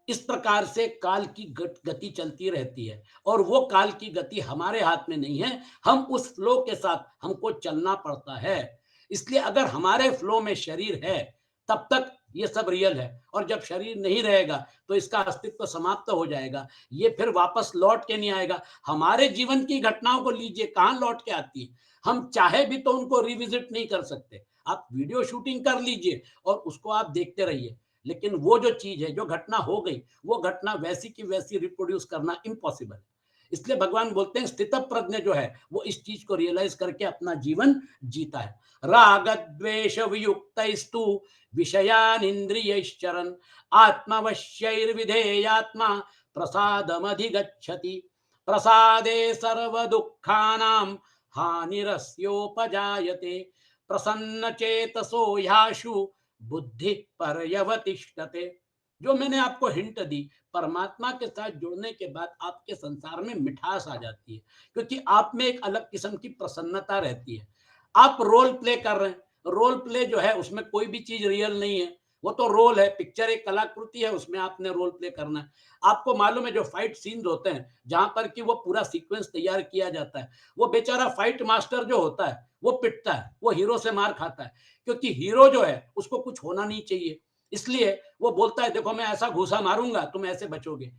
इस प्रकार से काल की गति चलती रहती है, और वो काल की गति हमारे हाथ में नहीं है। हम उस फ्लो के साथ हमको चलना पड़ता है। इसलिए अगर हमारे फ्लो में शरीर है तब तक ये सब रियल है, और जब शरीर नहीं रहेगा तो इसका अस्तित्व समाप्त हो जाएगा। ये फिर वापस लौट के नहीं आएगा। हमारे जीवन की घटनाओं को लीजिए, कहां लौट के आती है। हम चाहे भी तो उनको रिविजिट नहीं कर सकते। आप वीडियो शूटिंग कर लीजिए और उसको आप देखते रहिए, लेकिन वो जो चीज है, जो घटना हो गई, वो घटना वैसी की वैसी रिप्रोड्यूस करना इम्पॉसिबल है। इसलिए भगवान बोलते हैं स्थित प्रज्ञ जो है वो इस चीज को रियलाइज करके अपना जीवन जीता है। राग द्वेष वियुक्तस्तु विषयान इंद्रियश्चरन् आत्मवश्यैर्विधेयात्मा प्रसादमधिगच्छति प्रसादे सर्व दुःखानां हानिरस्योपजायते प्रसन्न चेतसो ह्याशु बुद्धि पर्यवतिष्ठते। जो मैंने आपको हिंट दी, परमात्मा के साथ जुड़ने के बाद आपके संसार में मिठास आ जाती है, क्योंकि आप में एक अलग किस्म की प्रसन्नता रहती है। आप रोल प्ले कर रहे हैं, रोल प्ले जो है उसमें कोई भी चीज रियल नहीं है, वो तो रोल है। पिक्चर एक कलाकृति है, उसमें आपने रोल प्ले करना है। आपको मालूम है जो फाइट सीन्स होते हैं जहां पर कि वो पूरा सीक्वेंस तैयार किया जाता है, वो बेचारा फाइट मास्टर जो होता है वो पिटता है, वो हीरो से मार खाता है, क्योंकि हीरो जो है उसको कुछ होना नहीं चाहिए। इसलिए वो बोलता है देखो मैं ऐसा घूसा मारूंगा तुम ऐसे बचोगे।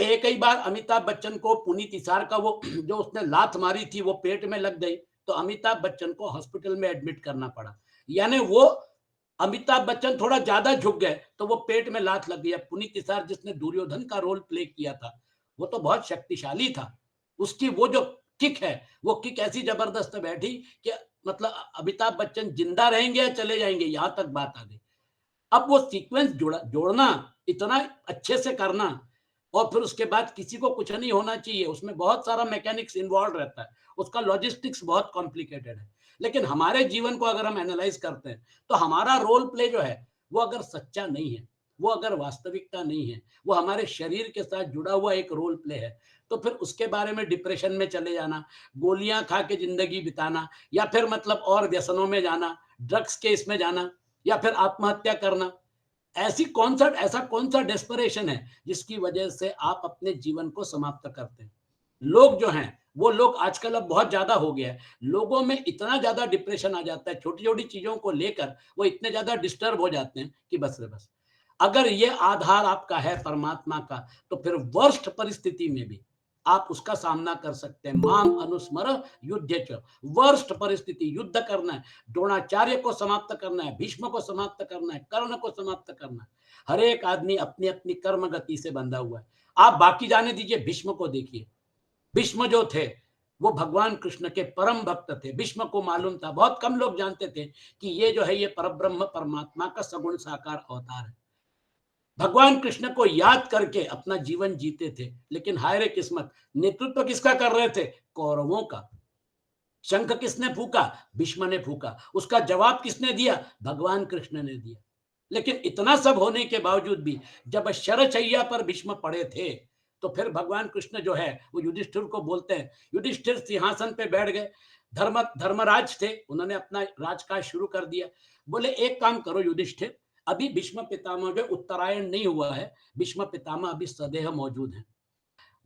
एक ही बार अमिताभ बच्चन को पुनीत इसार का वो जो उसने लात मारी थी वो पेट में लग गई, तो अमिताभ बच्चन को हॉस्पिटल में एडमिट करना पड़ा। यानी वो अमिताभ बच्चन थोड़ा ज्यादा झुक गए तो वो पेट में लात लग गई। पुनीत इसार जिसने दुर्योधन का रोल प्ले किया था वो तो बहुत शक्तिशाली था, उसकी वो जो किक है वो किक ऐसी जबरदस्त बैठी कि मतलब अमिताभ बच्चन जिंदा रहेंगे या चले जाएंगे, यहां तक बात आ गई। अब वो सीक्वेंस जोड़ना, इतना अच्छे से करना, और फिर उसके बाद किसी को कुछ नहीं होना चाहिए, उसमें बहुत सारा मैकेनिक्स इन्वॉल्व रहता है, उसका लॉजिस्टिक्स बहुत कॉम्प्लिकेटेड है। लेकिन हमारे जीवन को अगर हम एनालाइज करते हैं तो हमारा रोल प्ले जो है वो अगर सच्चा नहीं है, वो अगर वास्तविकता नहीं है, वो हमारे शरीर के साथ जुड़ा हुआ एक रोल प्ले है, तो फिर उसके बारे में डिप्रेशन में चले जाना, गोलियां खा के जिंदगी बिताना, या फिर मतलब और व्यसनों में जाना, ड्रग्स के इसमें जाना, या फिर आत्महत्या करना, ऐसा कौन सा डेस्परेशन है जिसकी वजह से आप अपने जीवन को समाप्त करते हैं। लोग जो हैं वो लोग आजकल अब बहुत ज्यादा हो गया है, लोगों में इतना ज्यादा डिप्रेशन आ जाता है, छोटी छोटी चीजों को लेकर वो इतने ज्यादा डिस्टर्ब हो जाते हैं कि बस रे बस। अगर ये आधार आपका है परमात्मा का, तो फिर वर्स्ट परिस्थिति में भी आप उसका सामना कर सकते हैं। माम अनुस्मर युद्ध च, वर्स्ट परिस्थिति, युद्ध करना है, द्रोणाचार्य को समाप्त करना है, भीष्म को समाप्त करना है, कर्ण को समाप्त करना है। हर एक आदमी अपनी अपनी कर्म गति से बंधा हुआ है। आप बाकी जाने दीजिए, भीष्म को देखिए। भीष्म जो थे वो भगवान कृष्ण के परम भक्त थे। भीष्म को मालूम था, बहुत कम लोग जानते थे कि ये जो है ये परब्रह्म परमात्मा का सगुण साकार अवतार है। भगवान कृष्ण को याद करके अपना जीवन जीते थे। लेकिन हाय रे किस्मत, नेतृत्व किसका कर रहे थे? कौरवों का। शंख किसने फूका? भीष्म ने फूका। उसका जवाब किसने दिया? भगवान कृष्ण ने दिया। लेकिन इतना सब होने के बावजूद भी जब शरशैया पर भीष्म पड़े थे, तो फिर भगवान कृष्ण जो है वो युधिष्ठिर को बोलते हैं। युधिष्ठिर सिंहासन पे बैठ गए। धर्मराज थे, उन्होंने अपना राजकाज शुरू कर दिया। बोले एक काम करो युधिष्ठिर, अभी भीष्म पितामह जो उत्तरायण नहीं हुआ है, भीष्म पितामह अभी सदैव मौजूद हैं।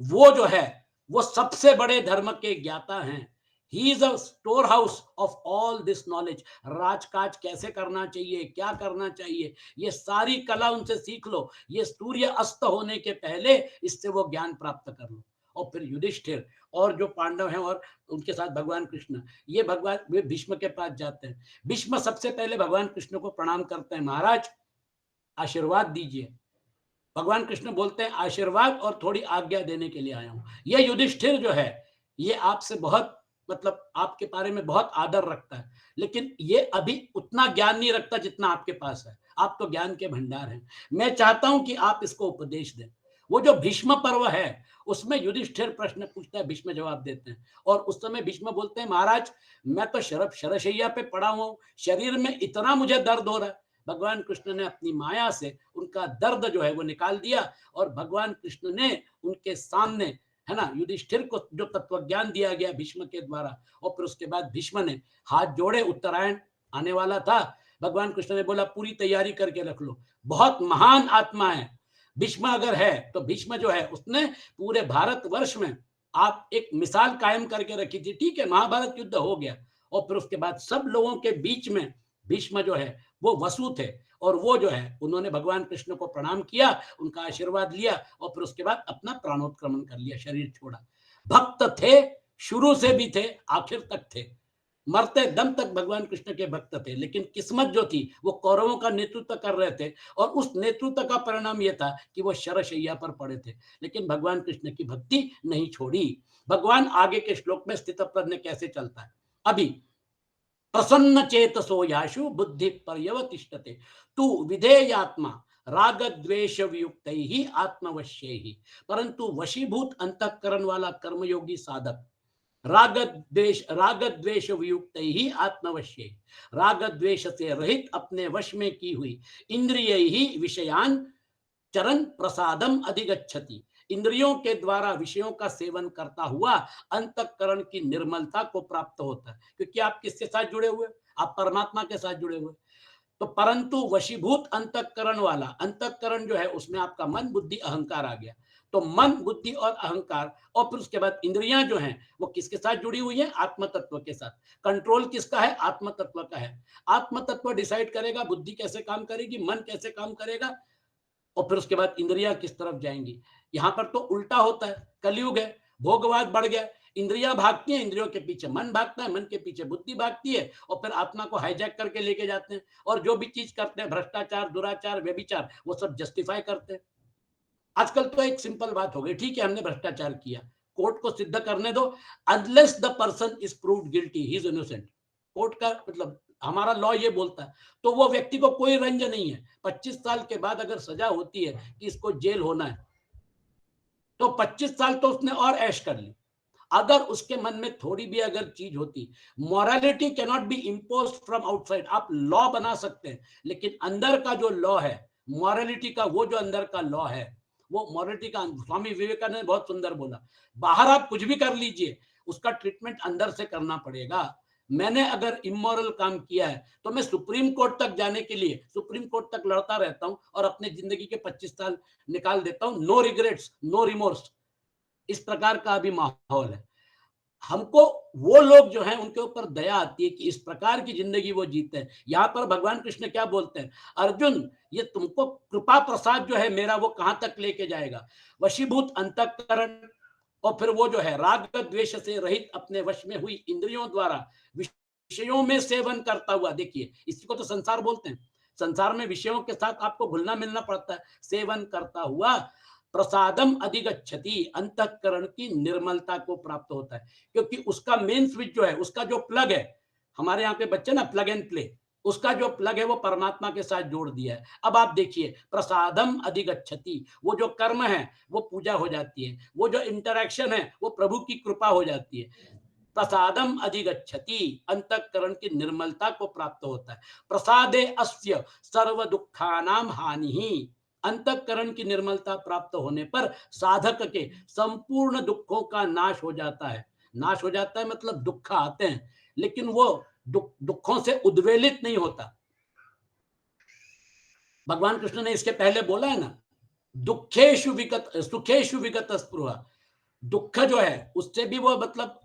वो जो है वो सबसे बड़े धर्म के ज्ञाता हैं। He is a store house of all this knowledge. राजकाज कैसे करना चाहिए, क्या करना चाहिए, ये सारी कला उनसे सीख लो। ये सूर्य अस्त होने के पहले इससे वो ज्ञान प्राप्त कर लो। और फिर युधिष्ठिर और जो पांडव हैं और उनके साथ भगवान कृष्ण, ये भगवान वे भीष्म के पास जाते हैं। भीष्म सबसे पहले भगवान कृष्ण को प्रणाम करते हैं, महाराज आशीर्वाद दीजिए। भगवान कृष्ण बोलते हैं आशीर्वाद और थोड़ी आज्ञा देने के लिए आया हूं। ये युधिष्ठिर जो है ये आपसे बहुत मतलब आपके बारे में बहुत आदर रखता है, लेकिन ये अभी उतना ज्ञान नहीं रखता जितना आपके पास है। आप तो ज्ञान के भंडार हैं। मैं चाहता हूं कि आप इसको उपदेश दें। वो जो भीष्म पर्व है उसमें युधिष्ठिर प्रश्न पूछता है, भीष्म जवाब देते हैं। और उस समय भीष्म बोलते हैं महाराज मैं तो शरशैया पे पड़ा हुआ हूं, शरीर में इतना मुझे दर्द हो रहा है। भगवान कृष्ण ने अपनी माया से उनका दर्द जो है वो निकाल दिया और भगवान कृष्ण ने उनके सामने, है ना, युधिष्ठिर को जो तत्व ज्ञान दिया गया भीष्म के द्वारा, और फिर उसके बाद भीष्म ने हाथ जोड़े। उत्तरायण आने वाला था। भगवान कृष्ण ने बोला पूरी तैयारी करके रख लो, बहुत महान आत्मा है भीष्म। अगर है तो भीष्म जो है उसने पूरे भारत वर्ष में आप एक मिसाल कायम करके रखी थी। ठीक है, महाभारत युद्ध हो गया और फिर उसके बाद सब लोगों के बीच में भीष्म जो है वो वसु थे। और वो जो है उन्होंने भगवान कृष्ण को प्रणाम किया, उनका आशीर्वाद लिया और फिर उसके बाद अपना प्राणोत्क्रमण कर लिया, शरीर छोड़ा। भक्त थे, शुरू से भी थे, आखिर तक थे, मरते दम तक भगवान कृष्ण के भक्त थे। लेकिन किस्मत जो थी वो कौरवों का नेतृत्व कर रहे थे और उस नेतृत्व का परिणाम यह था कि वो शरशैया पर पड़े थे। लेकिन भगवान कृष्ण की भक्ति नहीं छोड़ी। भगवान आगे के श्लोक में स्थित प्रज्ञ कैसे चलता है। अभी प्रसन्न चेतसो याशु बुद्धि पर्यवतिष्ठते तू विधेयात्मा राग द्वेष वियुक्त ही आत्मवश्य ही। परंतु वशीभूत अंतःकरण वाला कर्मयोगी साधक राग द्वेष वियुक्त ही आत्मवश्य, राग द्वेष से रहित अपने वश में की हुई इंद्रिय ही विषयान चरण प्रसादम अधिगच्छति। इंद्रियों के द्वारा विषयों का सेवन करता हुआ अंतःकरण की निर्मलता को प्राप्त होता है। क्योंकि आप किसके साथ जुड़े हुए? आप परमात्मा के साथ जुड़े हुए। तो परंतु वशीभूत अंतःकरण वाला, अंतःकरण जो है उसमें आपका मन बुद्धि अहंकार आ गया। तो मन बुद्धि और अहंकार और फिर उसके बाद इंद्रियां जो हैं वो किसके साथ जुड़ी हुई हैं? आत्म तत्व के साथ। कंट्रोल किसका है? आत्म तत्व का है। आत्म तत्व डिसाइड करेगा बुद्धि कैसे काम करेगी, मन कैसे काम करेगा और फिर उसके बाद इंद्रियां किस तरफ जाएंगी। यहां पर तो उल्टा होता है, कलयुग है, भोगवाद बढ़ गया। इंद्रियां भागती हैं, इंद्रियों के पीछे मन भागता है, मन के पीछे बुद्धि भागती है और फिर आत्मा को हाईजैक करके लेके जाते हैं। और जो भी चीज करते हैं, भ्रष्टाचार, दुराचार, व्यभिचार, वो सब जस्टिफाई करते हैं। आजकल तो एक सिंपल बात हो गई, ठीक है हमने भ्रष्टाचार किया, कोर्ट को सिद्ध करने दो। Unless the person is proved guilty he is innocent. Court का मतलब हमारा लॉ ये बोलता है। तो वो व्यक्ति को कोई रंज नहीं है। 25 साल के बाद अगर सजा होती है कि इसको जेल होना है, तो 25 साल तो उसने और ऐश कर ली। अगर उसके मन में थोड़ी भी अगर चीज होती, morality can not be impose from outside. आप लॉ बना सकते हैं, लेकिन अंदर का जो लॉ है मॉरलिटी का, वो जो अंदर का लॉ है वो मॉरलिटी का, स्वामी विवेकानंद ने बहुत सुंदर बोला, बाहर आप कुछ भी कर लीजिए, उसका ट्रीटमेंट अंदर से करना पड़ेगा। मैंने अगर इमोरल काम किया है तो मैं सुप्रीम कोर्ट तक जाने के लिए सुप्रीम कोर्ट तक लड़ता रहता हूं और अपने जिंदगी के 25 साल निकाल देता हूं। No regrets, no remorse. इस प्रकार का अभी माहौल है। हमको वो लोग जो हैं उनके ऊपर दया आती है कि इस प्रकार की जिंदगी वो जीते हैं। यहाँ पर भगवान कृष्ण क्या बोलते हैं, अर्जुन ये तुमको कृपा प्रसाद जो है मेरा वो कहां तक लेके जाएगा? वशीभूत अंतःकरण और फिर वो जो है राग द्वेष से रहित अपने वश में हुई इंद्रियों द्वारा विषयों में सेवन करता हुआ। देखिए इसी को तो संसार बोलते हैं। संसार में विषयों के साथ आपको घुलना मिलना पड़ता है। सेवन करता हुआ प्रसादम अधिगच्छति, अंतःकरण की निर्मलता को प्राप्त होता है। क्योंकि उसका मेन स्विच जो है, उसका जो प्लग है, हमारे यहाँ पे बच्चे ना प्लग एंड प्ले, उसका जो प्लग है वो परमात्मा के साथ जोड़ दिया है। अब आप देखिए, प्रसादम अधिगच्छति, वो जो कर्म है वो पूजा हो जाती है, वो जो इंटरेक्शन है वो प्रभु की कृपा हो जाती है। प्रसादम अधिगच्छति, अंतःकरण की निर्मलता को प्राप्त होता है। प्रसादे अस्य सर्व दुखानाम हानि ही, अंतःकरण की निर्मलता प्राप्त होने पर साधक के संपूर्ण दुखों का नाश हो जाता है। नाश हो जाता है मतलब दुख आते हैं, लेकिन वो दुखों से उद्वेलित नहीं होता। भगवान कृष्ण ने इसके पहले बोला है ना, दुखेशु विगत सुखेशु विगत स्पृहा, दुख जो है उससे भी वो मतलब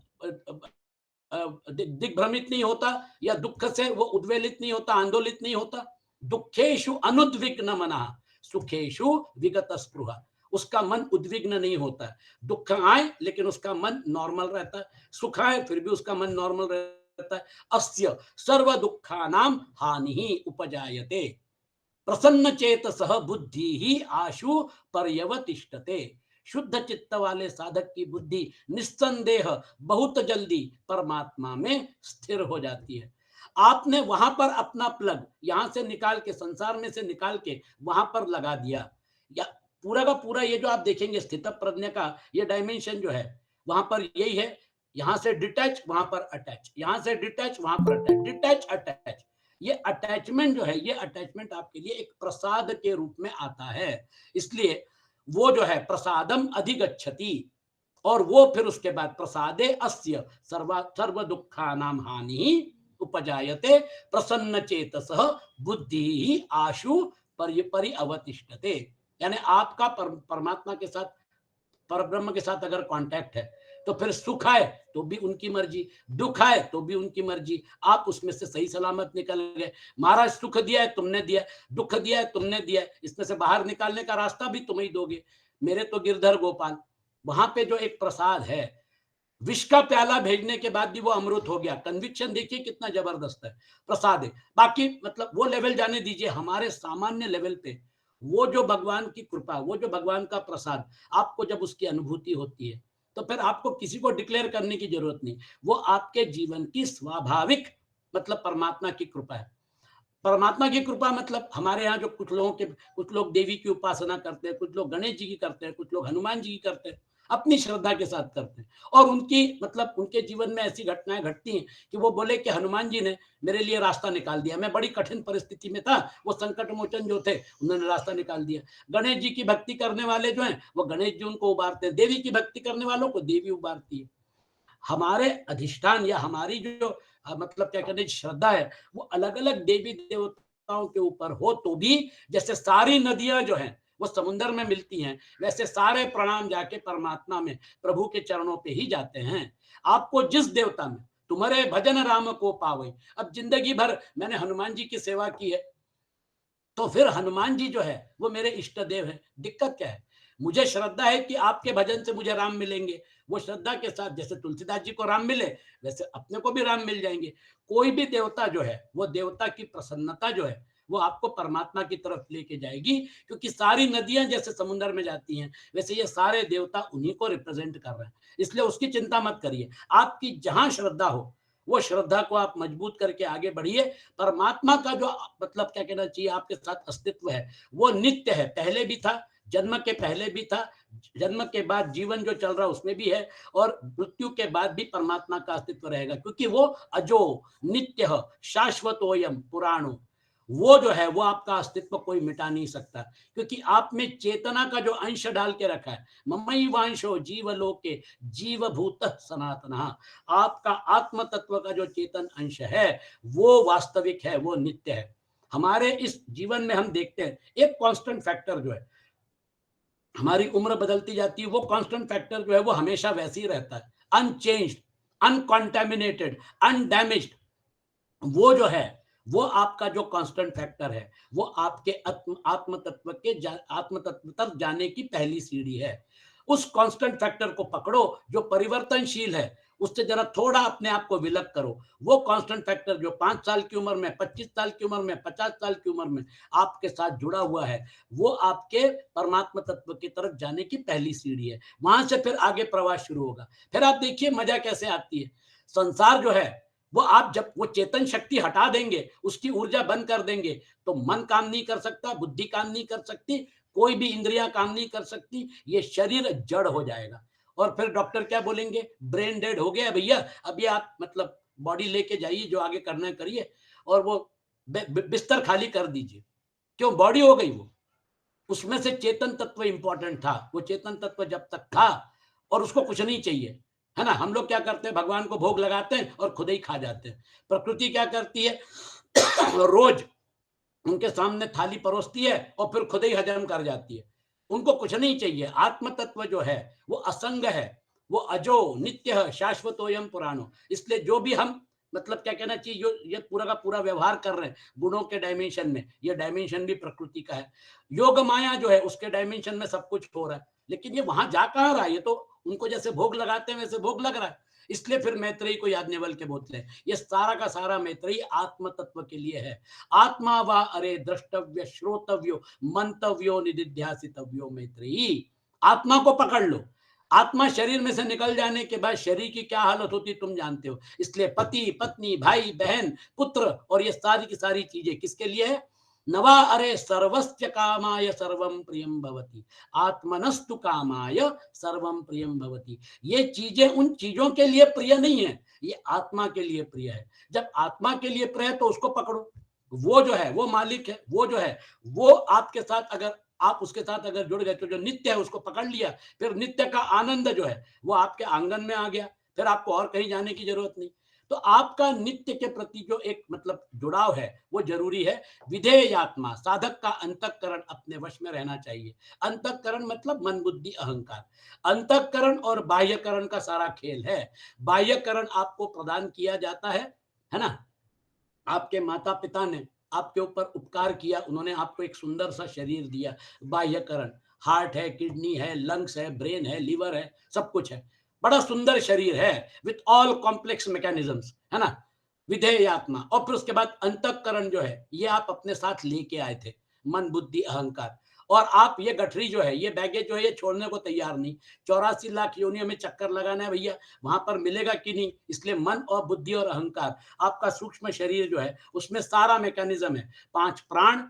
दिग्भ्रमित नहीं होता, या दुख से वो उद्वेलित नहीं होता, आंदोलित नहीं होता। दुखेशु अनुद्विग्न मना, सुखेशु विगत स्पृहा, उसका मन उद्विग्न नहीं होता है। दुख आए लेकिन उसका मन नॉर्मल रहता है, सुख आए फिर भी उसका मन नॉर्मल रहता है। अस्य सर्व दुखानाम हानि ही उपजायते, प्रसन्न चेतसः बुद्धि ही आशु पर्यवतिष्ठते। शुद्ध चित्त वाले साधक की बुद्धि निस्संदेह बहुत जल्दी परमात्मा में स्थिर हो जाती है। आपने वहां पर अपना प्लग यहां से निकाल के, संसार में से निकाल के वहां पर लगा दिया, या पूरा का पूरा ये जो आप देखेंगे स्थित प्रज्ञ का ये डायमेंशन जो है वहां पर यही है। यहां से डिटैच वहां पर अटैच, यहां से डिटैच वहां पर अटैच, डिटैच अटैच। ये अटैचमेंट जो है, ये अटैचमेंट आपके लिए एक प्रसाद के रूप में आता है। इसलिए वो जो है प्रसादम अधिगच्छति, और वो फिर उसके बाद प्रसादे अस्य सर्व दुखा नाम हानि उपजायते, प्रसन्न चेतसः बुद्धि ही आशु परिअवतिष्ठते। यानी आपका परमात्मा के साथ, परब्रह्म के साथ अगर कांटेक्ट है तो फिर सुख आए तो भी उनकी मर्जी, दुख आए तो भी उनकी मर्जी, आप उसमें से सही सलामत निकल गए। महाराज सुख दिया है तुमने दिया, दुख दिया है तुमने दिया, इसमें से बाहर निकालने का रास्ता भी तुम ही दोगे। मेरे तो गिरधर गोपाल, वहां पे जो एक प्रसाद है, विष का प्याला भेजने के बाद भी वो अमृत हो गया। कन्विक्शन देखिए कितना जबरदस्त है, प्रसाद है। बाकी मतलब वो लेवल जाने दीजिए, हमारे सामान्य लेवल पे वो जो भगवान की कृपा, वो जो भगवान का प्रसाद, आपको जब उसकी अनुभूति होती है तो फिर आपको किसी को डिक्लेयर करने की जरूरत नहीं, वो आपके जीवन की स्वाभाविक मतलब परमात्मा की कृपा है। परमात्मा की कृपा मतलब हमारे यहाँ जो कुछ लोग देवी की उपासना करते हैं, कुछ लोग गणेश जी की करते हैं, कुछ लोग हनुमान जी की करते हैं, अपनी श्रद्धा के साथ करते हैं। और उनकी मतलब उनके जीवन में ऐसी घटनाएं घटती हैं कि वो बोले कि हनुमान जी ने मेरे लिए रास्ता निकाल दिया, मैं बड़ी कठिन परिस्थिति में था, वो संकट मोचन जो थे उन्होंने रास्ता निकाल दिया। गणेश जी की भक्ति करने वाले जो हैं वो गणेश जी उनको उबारते हैं, देवी की भक्ति करने वालों को देवी उबारती है। हमारे अधिष्ठान या हमारी जो मतलब क्या कहते हैं श्रद्धा है, वो अलग अलग देवी देवताओं के ऊपर हो तो भी, जैसे सारी नदियां जो हैं वो समुद्र में मिलती हैं, वैसे सारे प्रणाम जाके परमात्मा में प्रभु के चरणों पे ही जाते हैं। आपको जिस देवता में, तुम्हारे भजन राम को पावे, अब जिंदगी भर मैंने हनुमान जी की सेवा की है तो फिर हनुमान जी जो है वो मेरे इष्ट देव है। दिक्कत क्या है, मुझे श्रद्धा है कि आपके भजन से मुझे राम मिलेंगे, वो श्रद्धा के साथ जैसे तुलसीदास जी को राम मिले वैसे अपने को भी राम मिल जाएंगे। कोई भी देवता जो है वो देवता की प्रसन्नता जो है वो आपको परमात्मा की तरफ लेके जाएगी, क्योंकि सारी नदियां जैसे समुद्र में जाती हैं वैसे ये सारे देवता उन्हीं को रिप्रेजेंट कर रहे हैं। इसलिए उसकी चिंता मत करिए, आपकी जहां श्रद्धा हो वो श्रद्धा को आप मजबूत करके आगे बढ़िए। परमात्मा का जो मतलब क्या कहना चाहिए आपके साथ अस्तित्व है वो नित्य है, पहले भी था, जन्म के पहले भी था, जन्म के बाद जीवन जो चल रहा है उसमें भी है, और मृत्यु के बाद भी परमात्मा का अस्तित्व रहेगा, क्योंकि वो अजो नित्य शाश्वतोयम पुराणो, वो जो है वो आपका अस्तित्व कोई मिटा नहीं सकता, क्योंकि आप में चेतना का जो अंश डाल के रखा है, ममई वांशो जीवलोके जीवभूत सनातन, आपका आत्म तत्व का जो चेतन अंश है वो वास्तविक है, वो नित्य है। हमारे इस जीवन में हम देखते हैं एक कांस्टेंट फैक्टर जो है, हमारी उम्र बदलती जाती है, वो कांस्टेंट फैक्टर जो है वो हमेशा वैसे ही रहता है, अनचेंज्ड, अनकॉन्टेमिनेटेड, अनडैमेज्ड। वो जो है वो आपका जो कांस्टेंट फैक्टर है वो आपके आत्म तत्व के आत्म तत्व तक जाने की पहली सीढ़ी है। उस कांस्टेंट फैक्टर को पकड़ो जो परिवर्तनशील है, उससे जरा थोड़ा अपने आप को विलग करो। वो कांस्टेंट फैक्टर जो 5 साल की उम्र में, 25 साल की उम्र में, 50 साल की उम्र में आपके साथ जुड़ा हुआ है, वो आपके परमात्मा तत्व की तरफ जाने की पहली सीढ़ी है। वहां से फिर आगे प्रवास शुरू होगा। फिर आप देखिए मजा कैसे आती है। संसार जो है वो आप जब वो चेतन शक्ति हटा देंगे, उसकी ऊर्जा बंद कर देंगे, तो मन काम नहीं कर सकता, बुद्धि काम नहीं कर सकती, कोई भी इंद्रियां काम नहीं कर सकती, ये शरीर जड़ हो जाएगा। और फिर डॉक्टर क्या बोलेंगे, ब्रेन डेड हो गया भैया, अभी आप मतलब बॉडी लेके जाइए, जो आगे करना है करिए, और वो बिस्तर खाली कर दीजिए। क्यों? बॉडी हो गई वो, उसमें से चेतन तत्व इंपॉर्टेंट था। वो चेतन तत्व जब तक था, और उसको कुछ नहीं चाहिए, है ना। हम लोग क्या करते हैं, भगवान को भोग लगाते हैं और खुद ही खा जाते हैं। प्रकृति क्या करती है रोज उनके सामने थाली परोसती है और फिर खुद ही हजम कर जाती है। उनको कुछ नहीं चाहिए। आत्म तत्व जो है वो असंग है, वो अजो नित्य है, शाश्वतोयम पुराणो। इसलिए जो भी हम मतलब क्या कहना चाहिए, जो ये पूरा का पूरा व्यवहार कर रहे हैं गुणों के डायमेंशन में, ये डायमेंशन भी प्रकृति का है। योग माया जो है उसके डायमेंशन में सब कुछ हो रहा है, लेकिन ये वहां जा कहाँ रहा है, ये तो उनको जैसे भोग लगाते हैं वैसे भोग लग रहा है। इसलिए फिर मैत्रेयी को याज्ञवल्क्य बोलते हैं। ये सारा का सारा मैत्रेयी आत्म तत्व के लिए है। आत्मा वा अरे द्रष्टव्य श्रोतव्यो मंतव्यो निदिध्यासितव्यो मैत्रेयी। आत्मा को पकड़ लो। आत्मा शरीर में से निकल जाने के बाद शरीर की क्या हालत होती तुम जानते हो। इसलिए पति पत्नी भाई बहन पुत्र और ये सारी की सारी चीजें किसके लिए है? नवा अरे सर्वस्य कामाय सर्वम प्रियम भवति, आत्मनस्तु कामाय सर्वम प्रियम भवति। ये चीजें उन चीजों के लिए प्रिय नहीं है, ये आत्मा के लिए प्रिय है। जब आत्मा के लिए प्रिय है तो उसको पकड़ो। वो जो है वो मालिक है, वो जो है वो आपके साथ, अगर आप उसके साथ अगर जुड़ गए तो जो नित्य है उसको पकड़ लिया, फिर नित्य का आनंद जो है वो आपके आंगन में आ गया, फिर आपको और कहीं जाने की जरूरत नहीं। तो आपका नित्य के प्रति जो एक मतलब जुड़ाव है वो जरूरी है। विधेयात्मा, साधक का अंतःकरण अपने वश में रहना चाहिए। अंतःकरण मतलब मन बुद्धि अहंकार। अंतःकरण और बाह्यकरण का सारा खेल है। बाह्यकरण आपको प्रदान किया जाता है ना। आपके माता पिता ने आपके ऊपर उपकार किया, उन्होंने आपको एक सुंदर सा शरीर दिया, बाह्यकरण, हार्ट है, किडनी है, लंग्स है, ब्रेन है, लीवर है, सब कुछ है, बड़ा सुंदर शरीर है विथ ऑल कॉम्प्लेक्स मैकेनिज्म्स, है ना। विधेय आत्मा। और फिर उसके बाद अंतःकरण जो है ये आप अपने साथ लेके आए थे, मन बुद्धि अहंकार। और आप ये गठरी जो है, ये बैगेज जो है, ये छोड़ने को तैयार नहीं। 84 लाख योनियों में चक्कर लगाना है भैया, वहां पर मिलेगा कि नहीं। इसलिए मन और बुद्धि और अहंकार, आपका सूक्ष्म शरीर जो है उसमें सारा मैकेनिज्म है। 5 प्राण,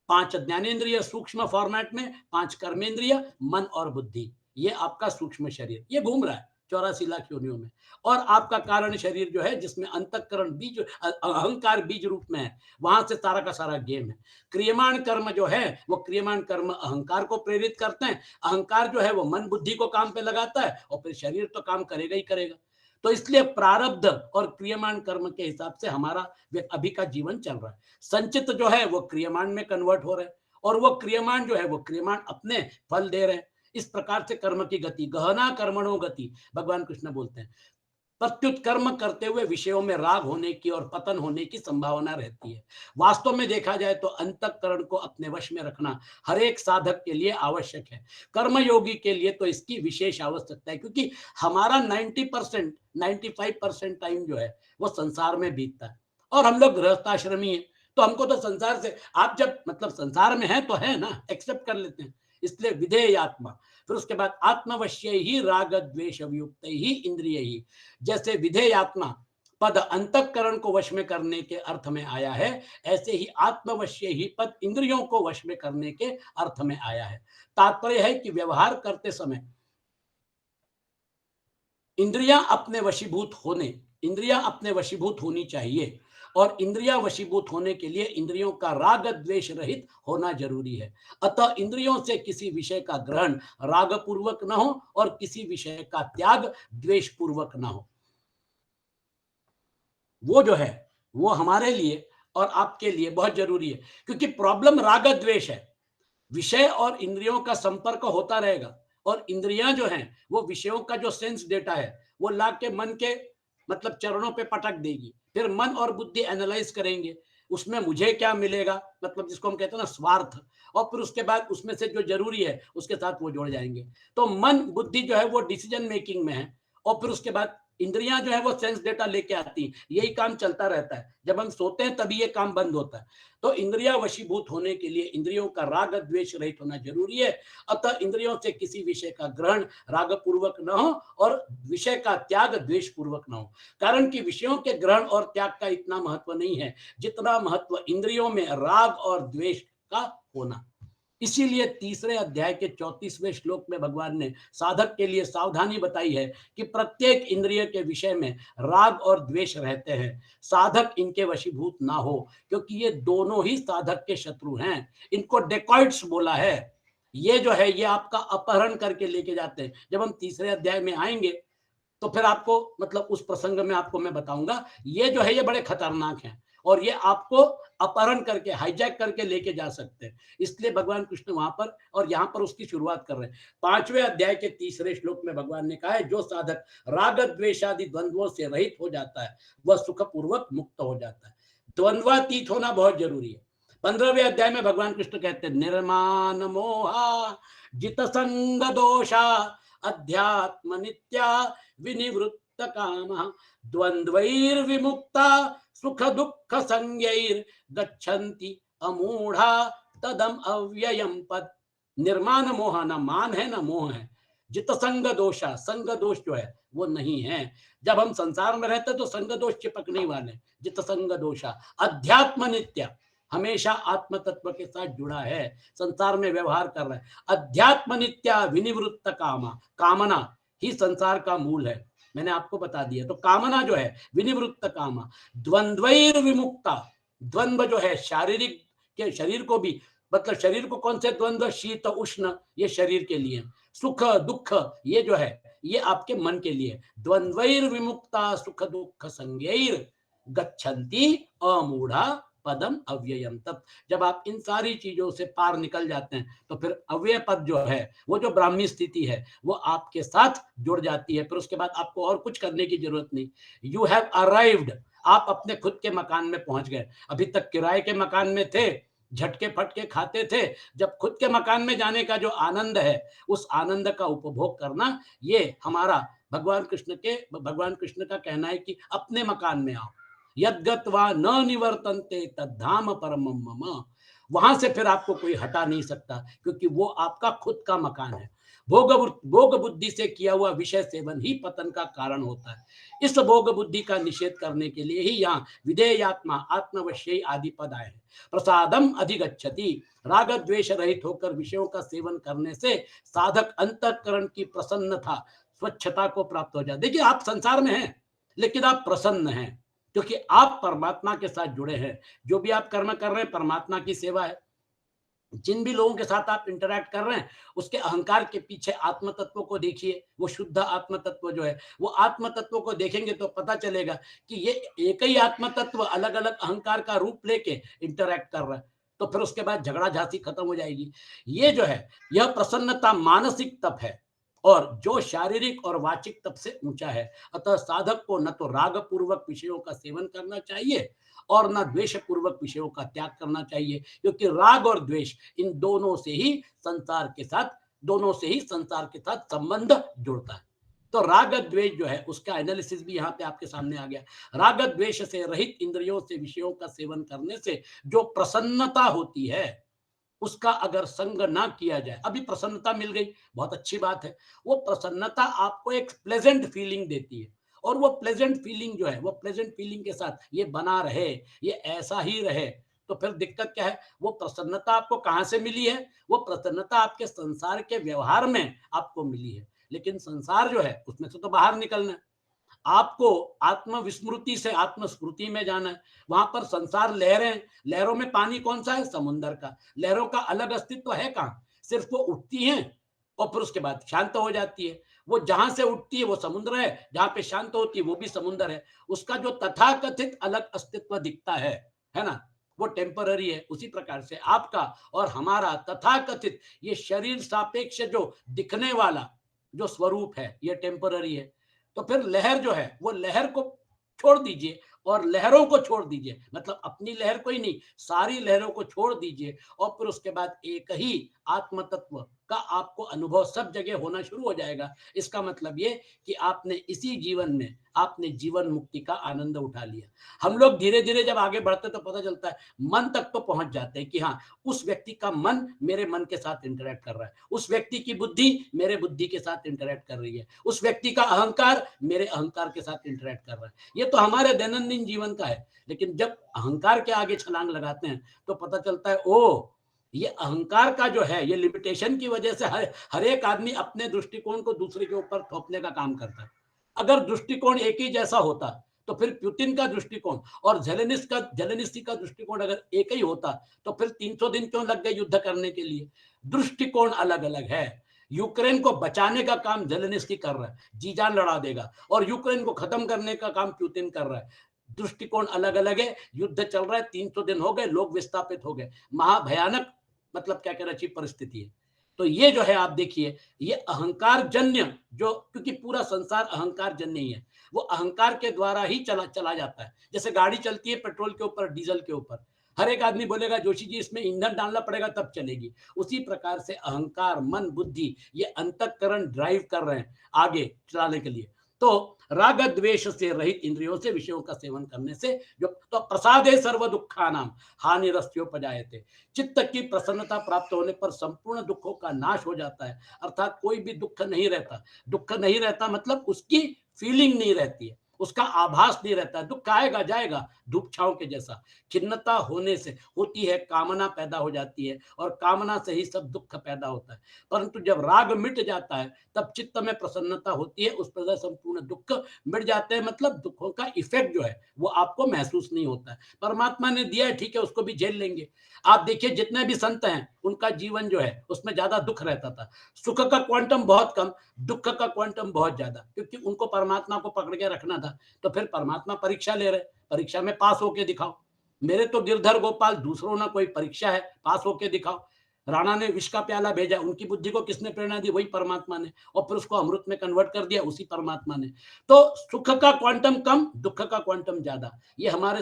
5 ज्ञानेन्द्रिय सूक्ष्म फॉर्मेट में, 5 कर्मेंद्रिय, मन और बुद्धि, ये आपका सूक्ष्म शरीर ये घूम रहा है 84 लाख योनियों में। और आपका कारण शरीर जो है जिसमें अंतःकरण बीज अहंकार बीज रूप में है, वहां से सारा का सारा गेम है। क्रियमाण कर्म जो है वो क्रियमाण कर्म अहंकार को प्रेरित करते हैं, अहंकार जो है वो मन बुद्धि को काम पे लगाता है, और फिर शरीर तो काम करेगा ही करेगा। तो इसलिए प्रारब्ध और क्रियमाण कर्म के हिसाब से हमारा अभी का जीवन चल रहा है। संचित जो है वो क्रियमाण में कन्वर्ट हो रहा है, और वो क्रियमाण जो है वो क्रियमाण अपने फल दे रहे हैं। इस प्रकार से कर्म की गति, गहना कर्मणो गति, भगवान कृष्ण बोलते हैं। प्रत्युत कर्म करते हुए विषयों में राग होने की और पतन होने की संभावना रहती है। वास्तव में देखा जाए तो अंतःकरण को अपने वश में रखना हर एक साधक के लिए आवश्यक है। कर्मयोगी के लिए तो इसकी विशेष आवश्यकता है, क्योंकि हमारा 90% 95% टाइम जो है वो संसार में बीतता है, और हम लोग गृहस्थाश्रमी हैं। तो हमको तो संसार से, आप जब मतलब संसार में है तो है ना, एक्सेप्ट कर लेते हैं। इसलिए विधेय आत्मा। फिर उसके बाद आत्मवश्य ही राग द्वेष अभियुक्त ही इंद्रिय ही। जैसे विधेयात्मा पद अंतःकरण को वश में करने के अर्थ में आया है, ऐसे ही आत्मवश्य ही पद इंद्रियों को वश में करने के अर्थ में आया है। तात्पर्य है कि व्यवहार करते समय इंद्रियां अपने वशीभूत होने, इंद्रियां अपने वशीभूत होनी चाहिए, और इंद्रियां वशीभूत होने के लिए इंद्रियों का राग द्वेष रहित होना जरूरी है। अतः इंद्रियों से किसी विषय का ग्रहण राग पूर्वक न हो, और किसी विषय का त्याग द्वेष पूर्वक न हो। वो जो है वो हमारे लिए और आपके लिए बहुत जरूरी है, क्योंकि प्रॉब्लम राग द्वेष है। विषय और इंद्रियों का संपर्क होता रहेगा, और इंद्रियां जो हैं वो विषयों का जो सेंस डेटा है वो ला के मन के मतलब चरणों पे पटक देगी। फिर मन और बुद्धि एनालाइज करेंगे, उसमें मुझे क्या मिलेगा, मतलब जिसको हम कहते हैं ना स्वार्थ, और फिर उसके बाद उसमें से जो जरूरी है उसके साथ वो जोड़ जाएंगे। तो मन बुद्धि जो है वो डिसीजन मेकिंग में है, और फिर उसके बाद इंद्रियां जो है वो सेंस डेटा लेके आती हैं, यही काम चलता रहता है। जब हम सोते हैं तभी ये काम बंद होता है। तो इंद्रियां वशीभूत होने के लिए इंद्रियों का राग द्वेष रहित होना जरूरी है। अतः इंद्रियों से किसी विषय का ग्रहण राग पूर्वक न हो और विषय का त्याग द्वेष पूर्वक न हो। कारण कि विषयों के ग्रहण और त्याग का इतना महत्व नहीं है जितना महत्व इंद्रियों में राग और द्वेष का होना। इसीलिए तीसरे अध्याय के 34वें श्लोक में भगवान ने साधक के लिए सावधानी बताई है कि प्रत्येक इंद्रिय के विषय में राग और द्वेष रहते हैं, साधक इनके वशीभूत ना हो, क्योंकि ये दोनों ही साधक के शत्रु हैं। इनको डेकॉइट्स बोला है। ये जो है ये आपका अपहरण करके लेके जाते हैं। जब हम तीसरे अध्याय में आएंगे तो फिर आपको मतलब उस प्रसंग में आपको मैं बताऊंगा, ये जो है ये बड़े खतरनाक हैं और ये आपको अपहरण करके हाईजैक करके लेके जा सकते हैं। इसलिए भगवान कृष्ण वहां पर और यहाँ पर उसकी शुरुआत कर रहे हैं। 5वें अध्याय के 3रे श्लोक में भगवान ने कहा है, जो साधक राग द्वेषादि द्वंद्वों से रहित हो जाता है वह सुख पूर्वक मुक्त हो जाता है। द्वंद्वातीत होना बहुत जरूरी है। 15वें अध्याय में भगवान कृष्ण कहते हैं, निर्माण मोहा जित संग दोषा अध्यात्म नित्या विनिवृत्त काम द्वंद्वैर्विमुक्ता सुख दुख संज्ञैर गच्छन्ति अमूढ़ा तदम अव्ययम पद। निर्माण मोह, ना मान है ना मोह है। जित संग दोषा, संग दोष जो है वो नहीं है। जब हम संसार में रहते तो संग दोष चिपकने वाले। जित संग दोषा अध्यात्म नित्य, हमेशा आत्म तत्व के साथ जुड़ा है, संसार में व्यवहार कर रहा है। अध्यात्म नित्या विनिवृत्त कामा, कामना ही संसार का मूल है, मैंने आपको बता दिया। तो कामना जो है विनिवृत्त कामा, द्वंद्वैर विमुक्ता, द्वंद्व जो है शारीरिक के शरीर को भी, मतलब शरीर को कौन से द्वंद्व, शीत उष्ण, ये शरीर के लिए, सुख दुख ये जो है ये आपके मन के लिए। द्वंद्वैर विमुक्ता सुख दुख संज्ञैर गच्छन्ति अमूढ़ा पदम अव्ययम तत्। जब आप इन सारी चीजों से पार निकल जाते हैं तो फिर अव्यय पद जो है वो जो ब्राह्मी स्थिति है वो आपके साथ जुड़ जाती है। फिर उसके बाद आपको और कुछ करने की जरूरत नहीं। यू हैव अराइव्ड, आप अपने खुद के मकान में पहुंच गए। अभी तक किराए के मकान में थे, झटके फटके खाते थे। जब खुद के मकान में जाने का जो आनंद है उस आनंद का उपभोग करना, ये हमारा भगवान कृष्ण का कहना है कि अपने मकान में आओ। यद्गत्वा न निवर्तन्ते तद्धाम परमं मम, वहां से फिर आपको कोई हटा नहीं सकता, क्योंकि वो आपका खुद का मकान है। भोग बुद्धि से किया हुआ विषय सेवन ही पतन का कारण होता है। इस भोग बुद्धि का निषेध करने के लिए ही यहाँ विधेयात्मा आत्मवश्यी आदि पद आए हैं। प्रसादम अधिगच्छति, राग द्वेष रहित होकर विषयों का सेवन करने से साधक अंतःकरण की प्रसन्नता स्वच्छता को प्राप्त हो जाए। देखिए आप संसार में हैं लेकिन आप प्रसन्न हैं, क्योंकि आप परमात्मा के साथ जुड़े हैं। जो भी आप कर्म कर रहे हैं परमात्मा की सेवा है। जिन भी लोगों के साथ आप इंटरैक्ट कर रहे हैं उसके अहंकार के पीछे आत्म तत्व को देखिए। वो शुद्ध आत्म तत्व जो है, वो आत्म तत्व को देखेंगे तो पता चलेगा कि ये एक ही आत्म तत्व अलग अलग अहंकार का रूप लेके इंटरैक्ट कर रहा है। तो फिर उसके बाद झगड़ा झांसी खत्म हो जाएगी। ये जो है यह प्रसन्नता मानसिक तप है और जो शारीरिक और वाचिक तप से ऊंचा है। अतः साधक को न तो राग पूर्वक विषयों का सेवन करना चाहिए और न द्वेष पूर्वक विषयों का त्याग करना चाहिए, क्योंकि राग और द्वेष इन दोनों से ही संसार के साथ संबंध जुड़ता है। तो राग द्वेष जो है उसका एनालिसिस भी यहाँ पे आपके सामने आ गया। राग द्वेष से रहित इंद्रियों से विषयों का सेवन करने से जो प्रसन्नता होती है उसका अगर संग ना किया जाए, अभी प्रसन्नता मिल गई, बहुत अच्छी बात है। वो प्रसन्नता आपको एक प्लेजेंट फीलिंग देती है और वो प्लेजेंट फीलिंग जो है वो प्लेजेंट फीलिंग के साथ ये बना रहे, ये ऐसा ही रहे। तो फिर दिक्कत क्या है? वो प्रसन्नता आपको कहां से मिली है? वो प्रसन्नता आपके संसार के व्यवहार में आपको मिली है, लेकिन संसार जो है उसमें से तो बाहर निकलना है। आपको आत्म विस्मृति से आत्म स्मृति में जाना है। वहां पर संसार लहरें, लहरों में पानी कौन सा है? समुन्द्र का। लहरों का अलग अस्तित्व है कहाँ? सिर्फ वो उठती हैं और फिर उसके बाद शांत हो जाती है। वो जहां से उठती है वो समुद्र है, जहां पे शांत होती है वो भी समुद्र है। उसका जो तथाकथित अलग अस्तित्व दिखता है ना, वो टेम्पररी है। उसी प्रकार से आपका और हमारा तथाकथित ये शरीर सापेक्ष जो दिखने वाला जो स्वरूप है ये टेम्पररी है। तो फिर लहर जो है वो लहर को छोड़ दीजिए और लहरों को छोड़ दीजिए, मतलब अपनी लहर को ही नहीं, सारी लहरों को छोड़ दीजिए और फिर उसके बाद एक ही आत्म तत्व का आपको अनुभव सब जगह होना शुरू हो जाएगा। इसका मतलब ये कि आपने इसी जीवन में आपने जीवन मुक्ति का आनंद उठा लिया। हम लोग धीरे-धीरे जब आगे बढ़ते तो पता चलता है, मन तक तो पहुँच जाते हैं कि हाँ, उस व्यक्ति का मन मेरे मन के साथ इंटरैक्ट कर रहा है। उस व्यक्ति की बुद्धि मेरे बुद्धि के साथ इंटरैक्ट कर रही है। उस व्यक्ति का अहंकार मेरे अहंकार के साथ इंटरैक्ट कर रहा है। ये तो हमारे दैनंदिन जीवन का है। लेकिन जब अहंकार के आगे छलांग लगाते हैं, तो पता चलता है ओह! ये अहंकार का जो है, ये लिमिटेशन की वजह से हर एक आदमी अपने दृष्टिकोण को दूसरे के ऊपर थोपने का काम करता है। अगर दृष्टिकोण एक ही जैसा होता, तो फिर पुतिन का दृष्टिकोण और ज़ेलेनिस्की का दृष्टिकोण अगर एक ही होता, तो फिर 300 दिन क्यों लग गए युद्ध करने के लिए? दृष्टिकोण अलग-अलग है। यूक्रेन को बचाने का काम ज़ेलेनिस्की कर रहा है, जी-जान लड़ा देगा, और यूक्रेन को खत्म करने का काम पुतिन कर रहा है। दृष्टिकोण अलग-अलग है, युद्ध चल रहा है, 300 दिन हो गए, लोग विस्थापित हो गए। महाभयानक, मतलब क्या कहना चाहिए, परिस्थिति है। तो ये जो है आप देखिए, ये अहंकार जन्य, जो क्योंकि पूरा संसार अहंकार जन्य ही है, वो अहंकार के द्वारा ही चला चला जाता है। जैसे गाड़ी चलती है पेट्रोल के ऊपर, डीजल के ऊपर, हर एक आदमी बोलेगा जोशी जी इसमें ईंधन डालना पड़ेगा तब चलेगी। उसी प्रकार से अहंकार, मन, बुद्धि, ये अंतःकरण ड्राइव कर रहे हैं आगे चलाने के लिए। तो राग द्वेष से रहित इंद्रियों से विषयों का सेवन करने से जो, तो प्रसादे सर्व दुखानाम हानिरस्योपजायते, चित्त की प्रसन्नता प्राप्त होने पर संपूर्ण दुखों का नाश हो जाता है। अर्थात कोई भी दुख नहीं रहता। दुख नहीं रहता मतलब उसकी फीलिंग नहीं रहती है, उसका आभास नहीं रहता है। दुख आएगा जाएगा, धूप छांव के जैसा। खिन्नता होने से होती है, कामना पैदा हो जाती है, और कामना से ही सब दुख पैदा होता है। परंतु जब राग मिट जाता है, तब चित्त में प्रसन्नता होती है, उस पर संपूर्ण दुख मिट जाते हैं। मतलब दुखों का इफेक्ट जो है वो आपको महसूस नहीं होता है। परमात्मा ने दिया है, ठीक है, उसको भी झेल लेंगे। आप देखिए जितने भी संत हैं, उनका जीवन जो है उसमें ज्यादा दुख रहता था। सुख का क्वांटम बहुत कम, दुख का क्वांटम बहुत ज्यादा, क्योंकि उनको परमात्मा को पकड़ के रखना था। तो फिर परमात्मा परीक्षा ले रहे, परीक्षा में पास होके दिखाओ। मेरे तो गिरधर गोपाल, दूसरों ना कोई परीक्षा है, पास होके दिखाओ। राणा ने विष का प्याला भेजा, उनकी बुद्धि को किसने प्रेरणा दी? वही परमात्मा ने, और फिर उसको अमृत में कन्वर्ट कर दिया, उसी परमात्मा ने। तो सुख का क्वांटम कम, दुख का क्वांटम ज्यादा। ये हमारे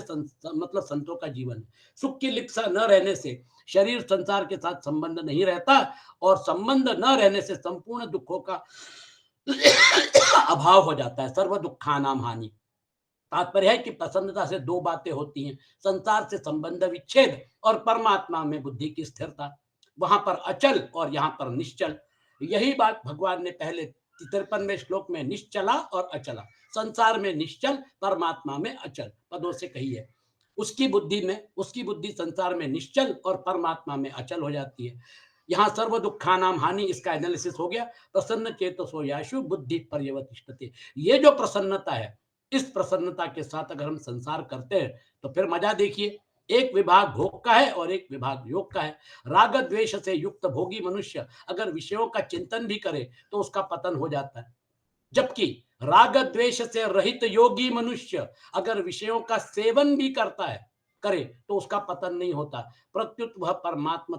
मतलब संतों का जीवन है। सुख की लिप्सा न रहने से शरीर संसार के साथ संबंध नहीं रहता, और संबंध न रहने से संपूर्ण दुखों का अभाव हो जाता है। सर्व दुखानाम हानि, तात्पर्य है कि प्रसन्नता से दो बातें होती हैं, संसार से संबंध विच्छेद और परमात्मा में बुद्धि की स्थिरता। वहां पर अचल और यहाँ पर निश्चल। यही बात भगवान ने पहले 53वें श्लोक में निश्चला और अचला, संसार में निश्चल, परमात्मा में अचल पदों से कही है। उसकी बुद्धि संसार में निश्चल और परमात्मा में अचल हो जाती है। यहाँ सर्व दुखानाम हानि, इसका एनालिसिस हो गया। प्रसन्न चेतसो याशु बुद्धि पर्यवतिष्ठते। ये जो प्रसन्नता है, इस प्रसन्नता के साथ अगर हम संसार करते हैं, तो फिर मजा देखिए, एक विभाग भोग का है और एक विभाग योग का है। राग द्वेष से युक्त भोगी मनुष्य अगर विषयों का चिंतन भी करे, तो उसका पतन हो जाता है। जबकि राग द्वेष से रहित योगी मनुष्य अगर विषयों का सेवन भी करता है, करे, तो उसका पतन नहीं होता। प्रत्युत वह परमात्म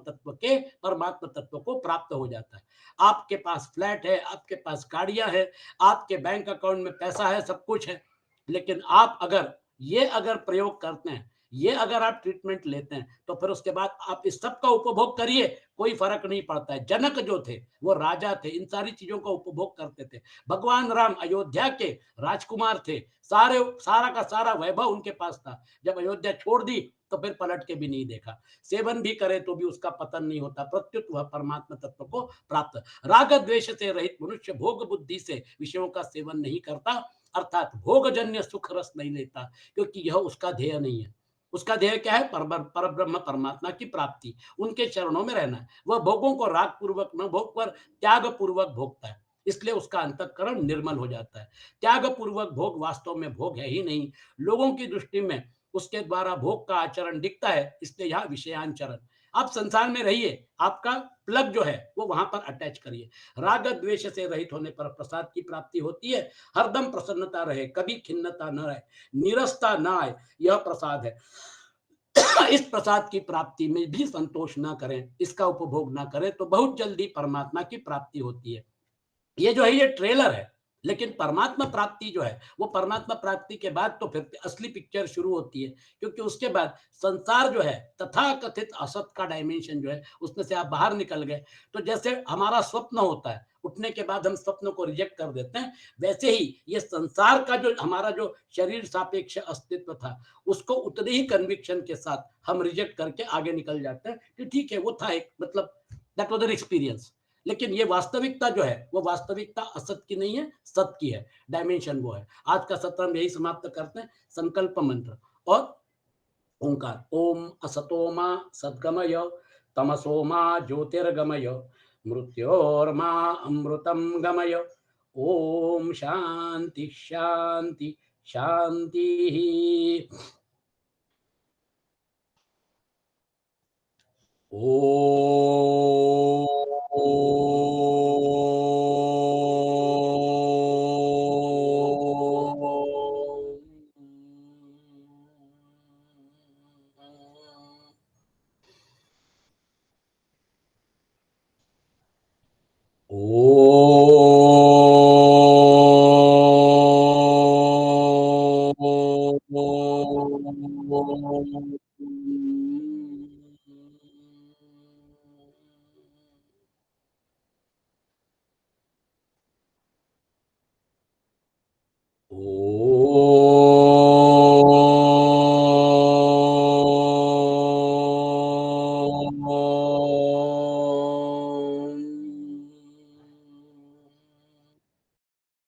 तत्व को प्राप्त हो जाता है। आपके पास फ्लैट है, आपके पास गाड़ियां है, आपके बैंक अकाउंट में पैसा है, सब कुछ है, लेकिन आप अगर प्रयोग करते हैं, ये अगर आप ट्रीटमेंट लेते हैं, तो फिर उसके बाद आप इस सब का उपभोग करिए, कोई फर्क नहीं पड़ता है। जनक जो थे, वो राजा थे, इन सारी चीजों का उपभोग करते थे। भगवान राम अयोध्या के राजकुमार थे, सारा का सारा वैभव उनके पास था। जब अयोध्या छोड़ दी, तो फिर पलट के भी नहीं देखा। सेवन भी करे तो भी उसका पतन नहीं होता, प्रत्युत वह परमात्मा तत्व को प्राप्त। राग द्वेष से रहित मनुष्य भोग बुद्धि से विषयों का सेवन नहीं करता, अर्थात भोगजन्य सुख रस नहीं लेता, क्योंकि यह उसका ध्येय नहीं है। उसका ध्येय क्या है? परब्रह्म परमात्मा की प्राप्ति, उनके चरणों में रहना है। वह भोगों को राग पूर्वक न भोग कर त्याग पूर्वक भोगता है, इसलिए उसका अंतःकरण निर्मल हो जाता है। त्याग पूर्वक भोग वास्तव में भोग है ही नहीं, लोगों की दृष्टि में उसके द्वारा भोग का आचरण दिखता है, इसलिए यहाँ विषयांचरण। आप संसार में रहिए, आपका प्लग जो है वो वहां पर अटैच करिए। राग द्वेष से रहित होने पर प्रसाद की प्राप्ति होती है। हरदम प्रसन्नता रहे, कभी खिन्नता न रहे, निरस्ता न आए, यह प्रसाद है। इस प्रसाद की प्राप्ति में भी संतोष ना करें, इसका उपभोग ना करें, तो बहुत जल्दी परमात्मा की प्राप्ति होती है। ये जो है ये ट्रेलर है, लेकिन परमात्मा प्राप्ति जो है, वो परमात्मा प्राप्ति के बाद तो फिर असली पिक्चर शुरू होती है, क्योंकि उसके बाद संसार जो है, तथाकथित असत का डायमेंशन जो है, उसमें से आप बाहर निकल गए। तो जैसे हमारा स्वप्न होता है, उठने के बाद हम स्वप्न को रिजेक्ट कर देते हैं, वैसे ही ये संसार का जो हमारा जो शरीर सापेक्ष अस्तित्व था, उसको उतने ही कन्विक्शन के साथ हम रिजेक्ट करके आगे निकल जाते हैं कि ठीक है, वो था एक मतलब दैट वाज़ एन एक्सपीरियंस। लेकिन ये वास्तविकता जो है, वो वास्तविकता असत की नहीं है, सत की है, डायमेंशन वो है। आज का सत्र हम यही समाप्त करते हैं, संकल्प मंत्र और ओंकार। ओम असतो मा सद्गमय, तमसो मा ज्योतिर्गमय, मृत्योर्मा अमृतं गमय। ओम शांति शांति शांति।